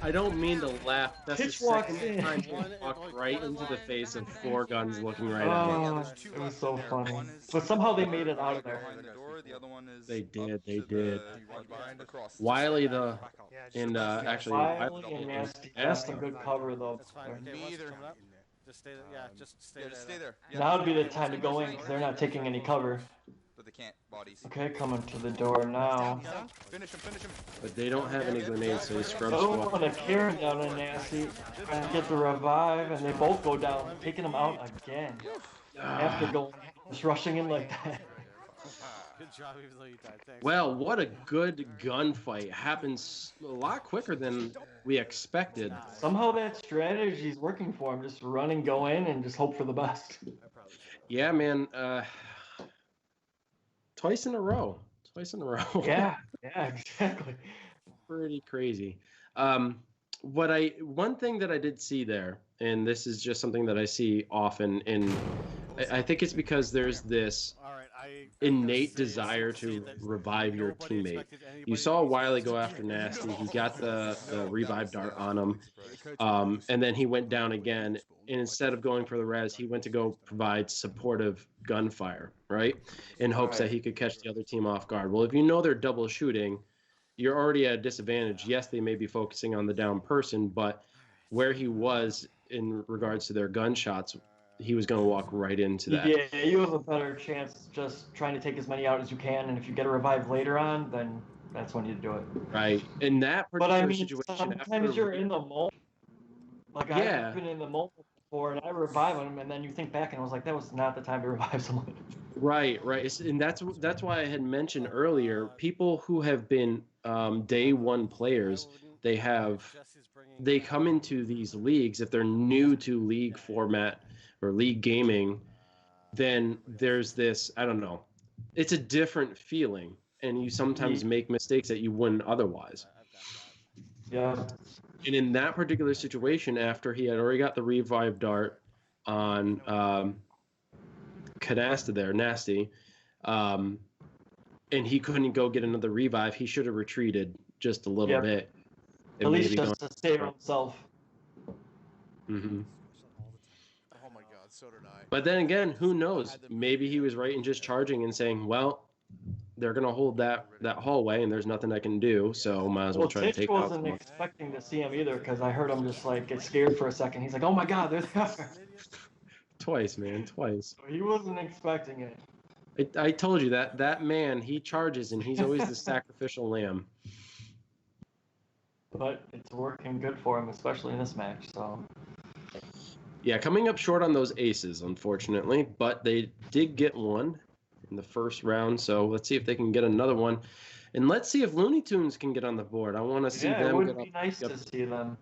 I don't mean to laugh. That's Pitch the walks second in. time you walked right into the face of 4 guns looking right at Oh, it was so funny. But somehow they made it out of there. Behind the door, the other one is They did, up they to did. the across. Wiley, Yeah, just and about- actually, Wiley and Nasty got some good cover though. That's fine. Okay, once it's coming up, just stay there. Yeah, just stay Yeah, there. just stay there. Yeah, Now would be the time to go in because they're not taking any cover. but they can't. Bodies. Okay, coming to the door now. Finish him, finish him. but they don't have any grenades, so they scrub Oh, squad. and a Karen down in Nasty. Trying to get the revive, and they both go down, taking them out again. After going, just rushing in like that. Good job, even though you died. Thanks. Well, what a good gunfight. Happens a lot quicker than we expected. Somehow that strategy's working for him. Just run and go in and just hope for the best. Yeah, man. Twice in a row. Yeah, exactly. Pretty crazy. One thing that I did see there, and this is just something that I see often, and I think it's because there's this innate desire to revive your teammate. You saw Wiley go after Nasty. He got the revive dart on him, and then he went down again. And instead of going for the res, he went to go provide supportive gunfire, right? In hopes that he could catch the other team off guard. Well, if you know they're double shooting, you're already at a disadvantage. Yes, they may be focusing on the down person, but where he was in regards to their gunshots, he was going to walk right into that. Yeah, you have a better chance just trying to take as many out as you can, and if you get a revive later on, then that's when you do it. Right. In that But particular I mean, situation, sometimes you're in the moment. Like, Yeah. I've been in the moment before, and I revive them, and then you think back, and I was like, that was not the time to revive someone. Right. And that's why I had mentioned earlier, people who have been day one players, they come into these leagues, if they're new to league format or league gaming, then there's this, I don't know, it's a different feeling, and you sometimes make mistakes that you wouldn't otherwise. Yeah. And in that particular situation, after he had already got the revive dart on Canasta there, Nasty, and he couldn't go get another revive, he should have retreated just a little bit. At least just to save himself. Mm-hmm. Oh my god, so did I. But then again, who knows? Maybe he was right in just charging and saying, well, they're going to hold that hallway and there's nothing I can do, so might as well try to take Titch out wasn't someone. expecting to see him either, because I heard him just like get scared for a second. He's like, oh my god, there they are. Twice, man, twice. He wasn't expecting it. I told you that man, he charges and he's always the sacrificial lamb. But it's working good for him, especially in this match, so. Yeah, coming up short on those aces, unfortunately, but they did get one in the first round, so let's see if they can get another one. And let's see if Looney Tunes can get on the board. I want to see them it would be nice to see them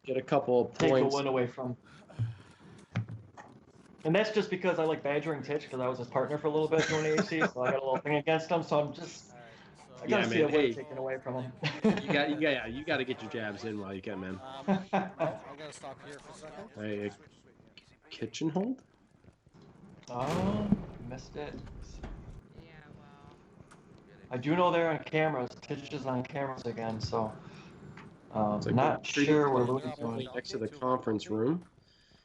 get a couple of take points. a win away from. And that's just because I like badgering Titch, because I was his partner for a little bit during AC, so I got a little thing against him, so I gotta see a way Hey, taken away from him. you got to get your jabs in while you can, man. I gotta stop here for a second. Hey, kitchen hold? Oh, missed it. Yeah, well. I do know they're on cameras. Titch is on cameras again, so It's like not sure where Looney only Tunes. next to the conference room.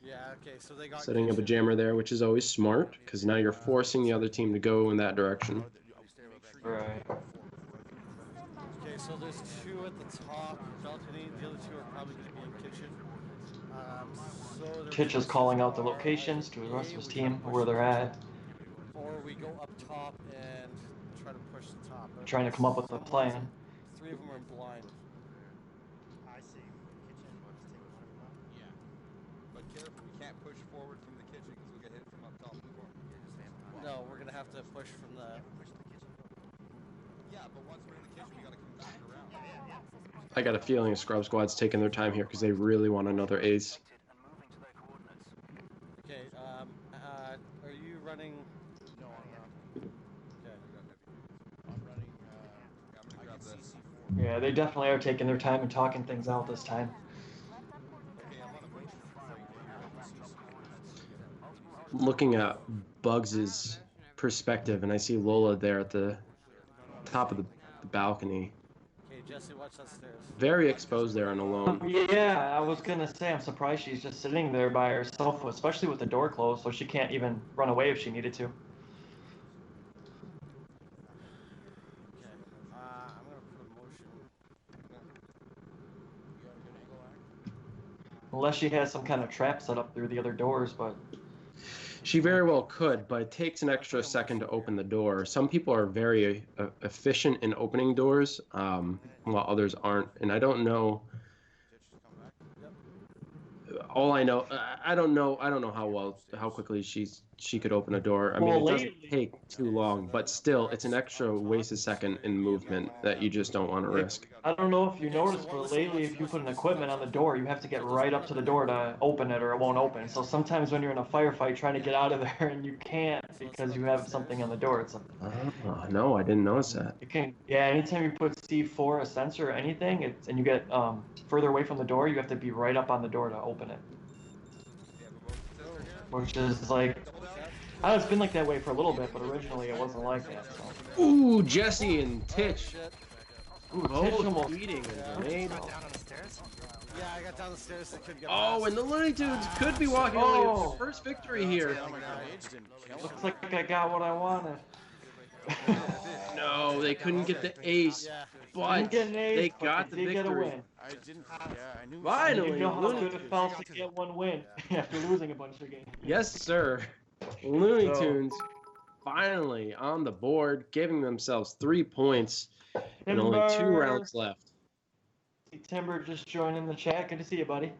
Yeah, okay, so they got Setting up a jammer there, which is always smart, because now you're forcing the other team to go in that direction. Right. Okay, so there's 2 at the top balcony. The other 2 are probably going to be in kitchen. Titch is calling out the locations to the rest of his team where they're at, Or we go up top and try to push the top. But trying to come up with a plan. 3 of them are blind. I see. Kitchen. Just take one of them out. Yeah. But careful, we can't push forward from the kitchen because we'll get hit from up top before. No, we're gonna have to push from the. Yeah, but once we're in the kitchen, we gotta come back around. I got a feeling Scrub Squad's taking their time here because they really want another ace. Okay, are you running? No, I'm not. Okay. I'm running, I'm gonna grab this. Yeah, they definitely are taking their time and talking things out this time. Okay, I'm on a motion. Looking at Bugs's perspective, and I see Lola there at the top of the balcony. Okay, Jesse, watch that stairs. Very exposed there and alone. Yeah, I was gonna say I'm surprised she's just sitting there by herself, especially with the door closed, so she can't even run away if she needed to. Okay, I'm gonna put a motion. Unless she has some kind of trap set up through the other doors, but She very well could, but it takes an extra second to open the door. Some people are very efficient in opening doors, while others aren't. And I don't know. All I know, I don't know how quickly she could open a door. I mean, Well, it doesn't take too long, but still, it's an extra wasted second in movement that you just don't want to risk. I don't know if you noticed, but lately if you put an equipment on the door, you have to get right up to the door to open it or it won't open. So sometimes when you're in a firefight trying to get out of there and you can't because you have something on the door, it's like, Oh, no, I didn't notice that. you can, yeah, anytime you put C4, a sensor or anything, and you get further away from the door, you have to be right up on the door to open it. Which is like, I know it's been like that way for a little bit, but originally it wasn't like that. So. Ooh, Jesse and Titch. Ooh, Both Titch almost eating a grenade. Down on the stairs? Yeah, I got down the stairs. I couldn't get Oh, past. and the Looney Tunes could be walking away with their first victory here. Looks like I got what I wanted. No, they couldn't get the ace, but Didn't get an ace, they but got the they did get a victory. win. I didn't. Yeah, I knew. Finally, You know how Looney good it Tunes. felt to get one win after losing a bunch of games. Yes, sir. Looney So- Tunes finally on the board, giving themselves 3 points and only 2 Timber. rounds left. Timber just joining the chat. Good to see you, buddy.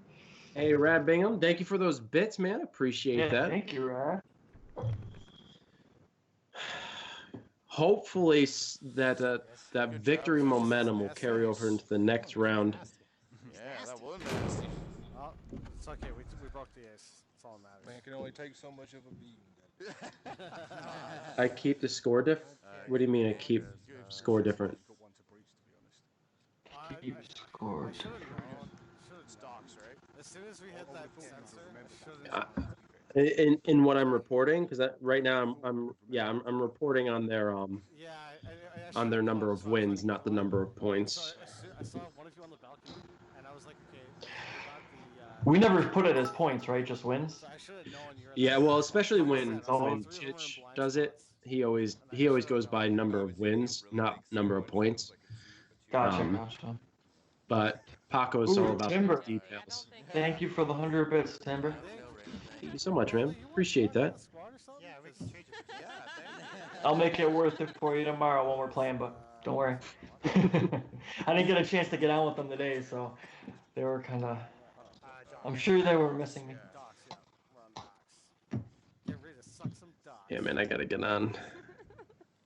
Hey, Rad Bingham, thank you for those bits, man. Appreciate that. Thank you, Rad. Hopefully, that victory momentum will carry over into the next round. Yeah, that was nasty. Oh, it's okay. We broke the ace. That's all that matters. Man can only take so much of a beating. I keep the score diff. What do you mean I keep score different? Got one to breach, to be honest. Keep scored. Stocks, right? As soon as we hit that sensor, In what I'm reporting, because right now I'm reporting on their on their number of wins, not the number of points. I saw one of you on the balcony, and I was like, okay, we got We never put it as points, right? Just wins. So I should have known you were. Yeah, well, especially when Oh. Chich does it, he always goes by number of wins, not number of points. Gotcha, Um, gotcha. But Paco's all Ooh, about Timber. the details. Thank you for the 100 bits, Timber. Thank you so much, man. Appreciate that. Yeah, we can change it. I'll make it worth it for you tomorrow when we're playing, but don't worry. I didn't get a chance to get on with them today, so they were kind of. I'm sure they were missing me. Docs, yeah. We're on docs. Get ready to suck some docs. Yeah, man, I gotta get on.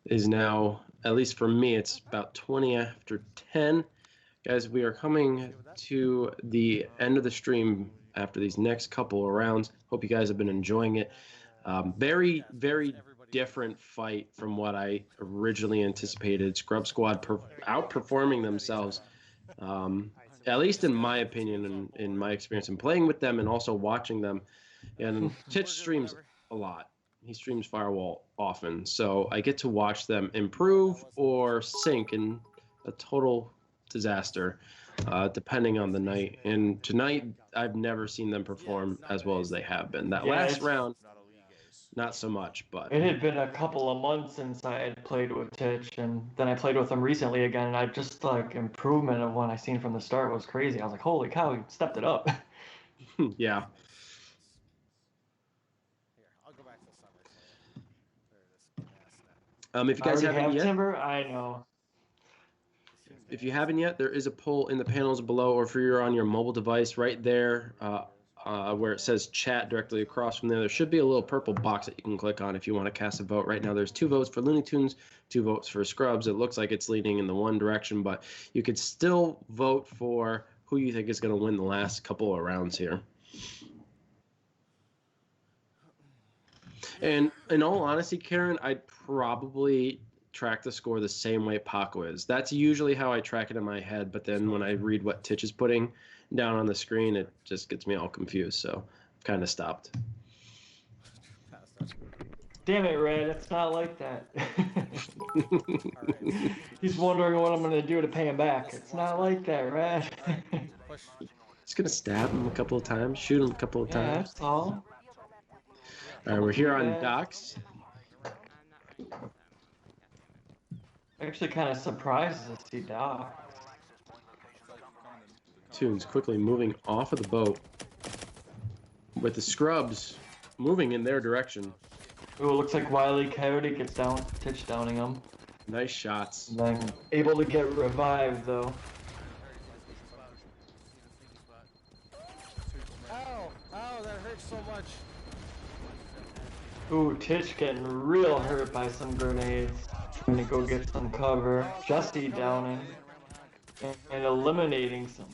It is now, at least for me, it's about 20 after 10. Guys, we are coming to the end of the stream after these next couple of rounds. Hope you guys have been enjoying it. Very, very different fight from what I originally anticipated. Scrub Squad outperforming themselves, at least in my opinion and in my experience in playing with them and also watching them. And Titch streams a lot. He streams Firewall often, so I get to watch them improve or sink in a total disaster, depending on the night. And tonight, I've never seen them perform as well as they have been. That last round, not so much, but it had been a couple of months since I had played with Titch, and then I played with him recently again, and I just like improvement of what I seen from the start was crazy. I was like, holy cow, he stepped it up. yeah. Here, I'll go back to the summer. There it is. If you guys haven't yet, Timber, I know. if you haven't yet, there is a poll in the panels below, or if you're on your mobile device, right there, where it says chat directly across from there. There should be a little purple box that you can click on if you want to cast a vote. Right now, there's 2 votes for Looney Tunes, 2 votes for Scrubs. It looks like it's leaning in the one direction, but you could still vote for who you think is going to win the last couple of rounds here. And in all honesty, Karen, I'd probably track the score the same way Paco is. That's usually how I track it in my head, but then when I read what Titch is putting down on the screen, it just gets me all confused, so I've kind of stopped. Damn it, Red, it's not like that. He's wondering what I'm going to do to pay him back. It's not like that, Red. Just going to stab him a couple of times, shoot him a couple of times. That's all. All right, we're here on docks. Actually kind of surprised to see Doc. Tunes quickly moving off of the boat with the Scrubs moving in their direction. Ooh, looks like Wily Coyote gets down, Titch downing him. Nice shots. And then able to get revived though. Ow! Ow, that hurts so much. Ooh, Titch getting real hurt by some grenades. Trying to go get some cover. Jesse downing. And eliminating some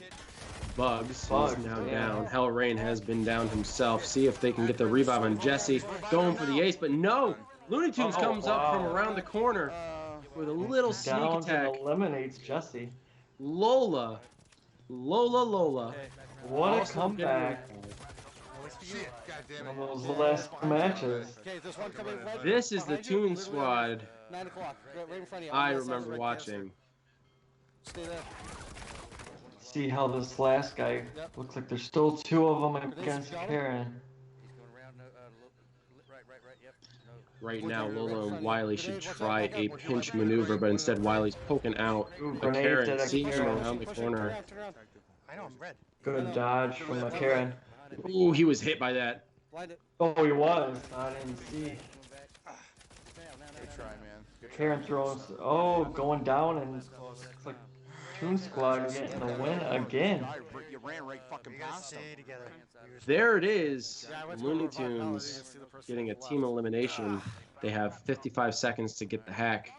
Bugs is now down. Hellrain has been down himself. See if they can get the revive on Jesse. Going for the ace, but no! Looney Tunes comes up from around the corner with a little sneak attack. And eliminates Jesse. Lola. What a comeback. One of those last matches. This is the Toon Squad 9 o'clock, right in front of you. I remember watching. Stay there. See how this last guy looks like there's still 2 of them against Karen. Right now, Lola and Wiley should try a pinch maneuver, but instead Wiley's poking out. But Karen sees him around the corner. I know, I'm red. Good dodge from Karen. Ooh, he was hit by that. Oh, he was. I didn't see. Good try, man. Good try. Karen throws. Oh, going down, and it's like Toon Squad getting the win again. You ran right fucking past him. There it is. Looney Tunes getting a team elimination. They have 55 seconds to get the hack.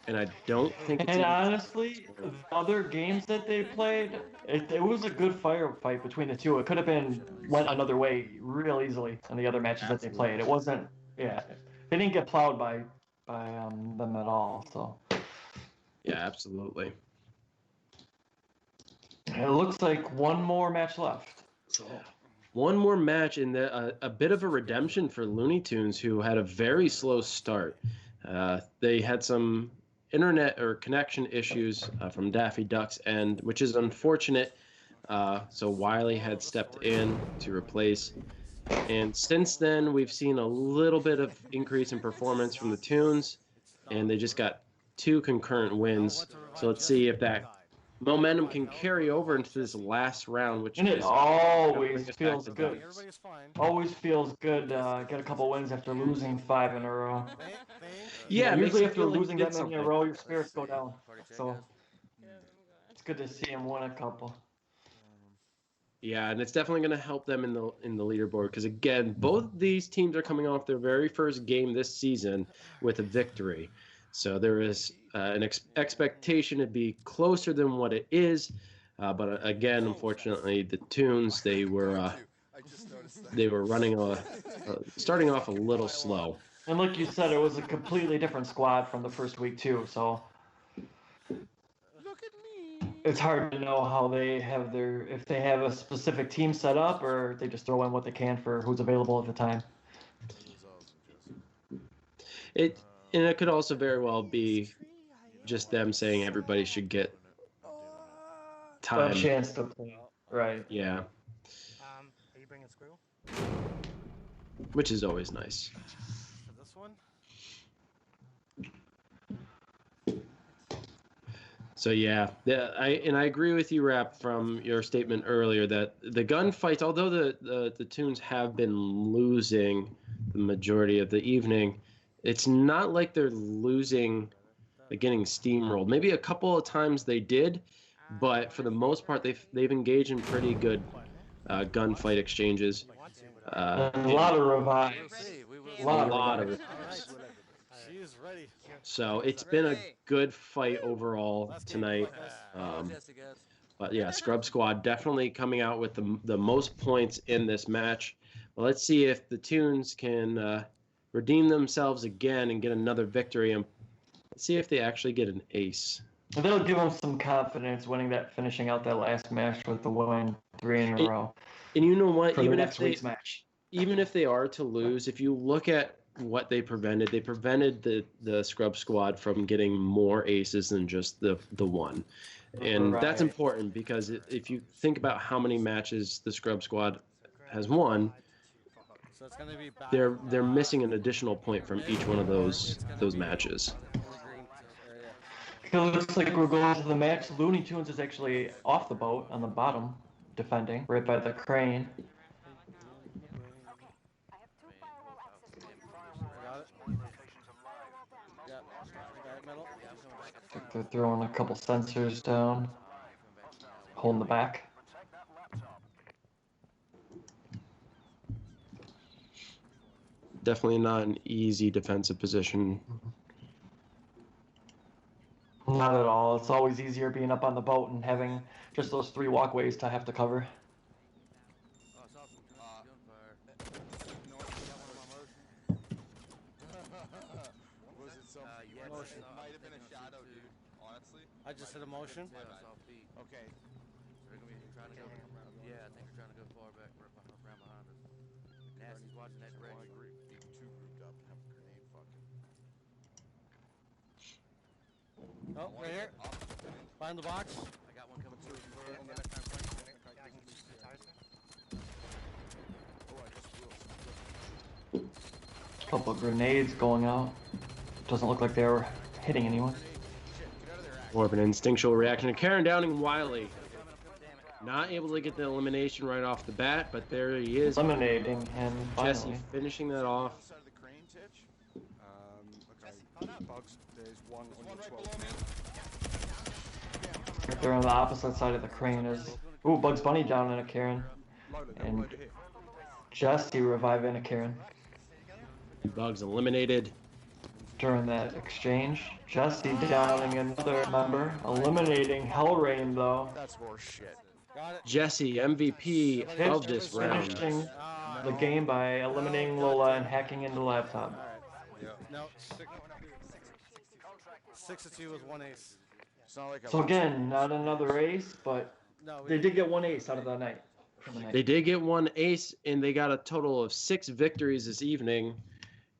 And I don't think it's... And honestly, the other games that they played, it was a good firefight between the 2. It could have went another way real easily in the other matches that they played. It wasn't... Yeah. They didn't get plowed by them at all, so... Yeah, absolutely. It looks like one more match left. One more match, and a bit of a redemption for Looney Tunes, who had a very slow start. They had some internet or connection issues from Daffy Duck's end, which is unfortunate. So Wiley had stepped in to replace. And since then, we've seen a little bit of increase in performance from the Tunes, and they just got 2 concurrent wins. So let's see if that momentum can carry over into this last round, which it always feels good. Always feels good. Get a couple wins after losing 5 in a row. Yeah, usually after losing that many in a row, your spirits go down. So it's good to see him win a couple. Yeah, and it's definitely going to help them in the leaderboard because again, both these teams are coming off their very first game this season with a victory. So there is an expectation to be closer than what it is. But again, unfortunately, the Tunes, they were just noticed that. they were running starting off a little slow. And like you said, it was a completely different squad from the first week too. So Look at me. it's hard to know how they have if they have a specific team set up or they just throw in what they can for who's available at the time. And it could also very well be just them saying everybody should get time. A chance to play. Right. Yeah. Are you bringing Squirrel? Which is always nice. For this one? So yeah, I agree with you, Rap, from your statement earlier that the gunfights, although the Toons have been losing the majority of the evening, it's not like they're losing, like getting steamrolled. Maybe a couple of times they did, but for the most part, they've engaged in pretty good gunfight exchanges. A lot of revives. A lot of it. She's ready. So it's been a good fight overall tonight. But yeah, Scrub Squad definitely coming out with the most points in this match. Well, let's see if the Toons can redeem themselves again and get another victory, and let's see if they actually get an ace. That'll give them some confidence finishing out that last match with the win 3 in a row. And you know what? For the next week's match. Even if they are to lose, if you look at what they prevented the Scrub Squad from getting more aces than just the one. And that's important because if you think about how many matches the Scrub Squad has won, So it's gonna be back, they're missing an additional point from each one of those matches. It looks like we're going to the match. Looney Tunes is actually off the boat on the bottom, defending, right by the crane. They're throwing a couple sensors down, holding the back. Definitely not an easy defensive position. Not at all. It's always easier being up on the boat and having just those 3 walkways to have to cover. Was it some motion? It might have been a shadow, dude. Honestly. I just hit a motion. Okay. Yeah, I think they're trying to go far back, around behind us. Nasty's watching that direction. I agree. Be too grouped up and have a grenade fucking. Oh, right here. Behind the box. I got one coming through. Couple of grenades going out. Doesn't look like they were hitting anyone. More of an instinctual reaction to Karen Downing Wiley. Not able to get the elimination right off the bat, but there he is. Eliminating him Jesse finally. finishing that off. Okay. Bugs, there's one on your 12. Right there on the opposite side of the crane is... Ooh, Bugs Bunny down in a Karen. And Jesse reviving a Karen. Bugs eliminated. During that exchange, Jesse downing another member, eliminating Hellrain though. That's horse shit. Jesse, MVP of this round. Finishing the game by eliminating Lola and hacking into the laptop. No, 6-2 with 1 ace. So again, not another ace, but No, they did get 1 ace out of the night. They did get 1 ace, and they got a total of 6 victories this evening.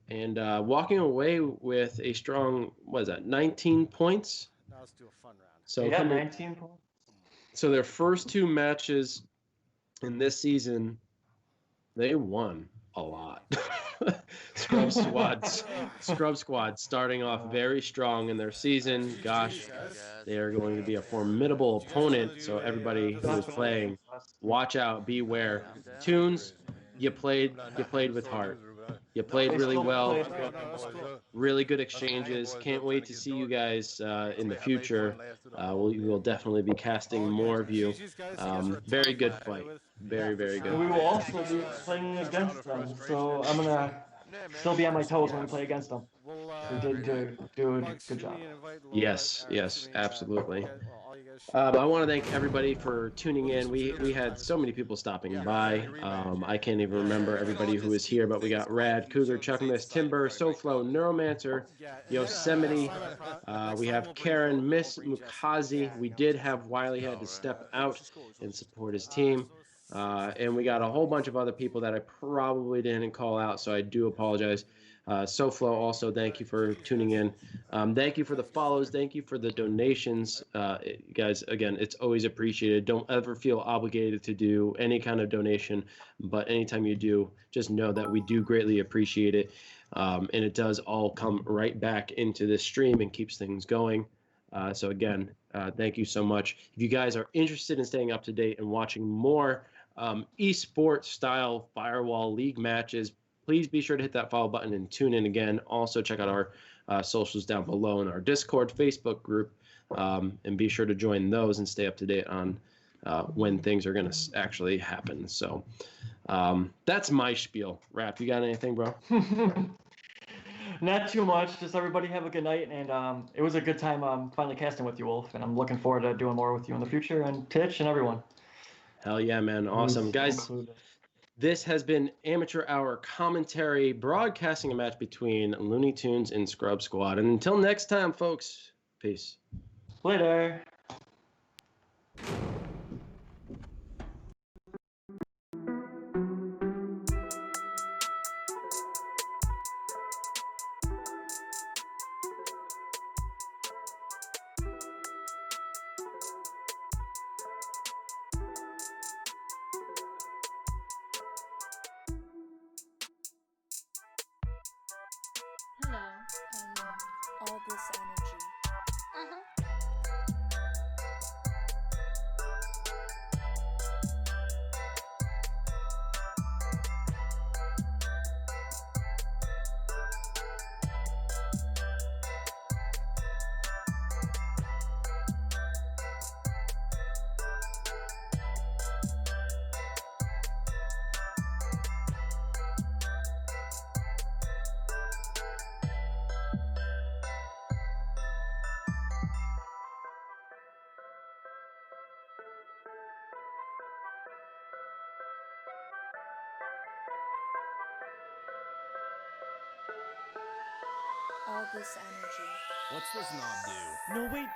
And walking away with a strong, 19 points? Now let's do a fun round. So yeah, 19 points. So their first 2 matches in this season, they won a lot. Scrub Squad starting off very strong in their season. Gosh, they are going to be a formidable opponent. So everybody who is playing, watch out, beware. Toons, you played with heart. You played really well. Really good exchanges. Can't wait to see you guys in the future. We will definitely be casting more of you. Very good fight. Very, very good. We will also be playing against them, so I'm gonna still be on my toes when we play against them. They did do a good job. Yes, absolutely. I want to thank everybody for tuning in. We had so many people stopping by. I can't even remember everybody who was here, but we got Rad, Cougar, Chuckmas, Timber, SoFlo, Neuromancer, Yosemite. We have Karen, Miss Mukazi. We did have Wiley had to step out and support his team. And we got a whole bunch of other people that I probably didn't call out, so I do apologize. SoFlo, also, thank you for tuning in. Thank you for the follows. Thank you for the donations. Guys, again, it's always appreciated. Don't ever feel obligated to do any kind of donation, but anytime you do, just know that we do greatly appreciate it. And it does all come right back into this stream and keeps things going. So again, thank you so much. If you guys are interested in staying up to date and watching more esports style Firewall League matches, please be sure to hit that follow button and tune in again. Also, check out our socials down below in our Discord, Facebook group, and be sure to join those and stay up to date on when things are going to actually happen. So that's my spiel. Raph, you got anything, bro? Not too much. Just everybody have a good night, and it was a good time finally casting with you, Wolf, and I'm looking forward to doing more with you in the future, and Titch and everyone. Hell yeah, man. Awesome. Guys, this has been Amateur Hour Commentary, broadcasting a match between Looney Tunes and Scrub Squad. And until next time, folks, peace. Later. Hello. All this energy. All this energy. What's this knob do? No, wait.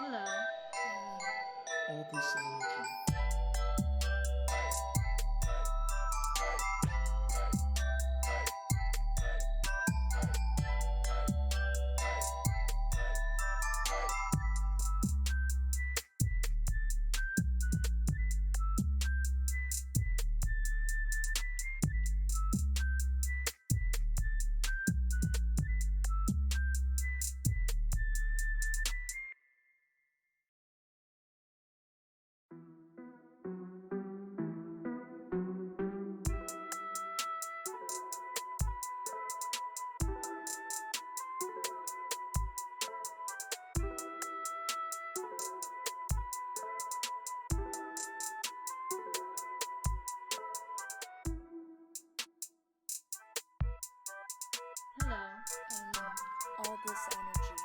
Hello. All this energy. Hello. All this energy.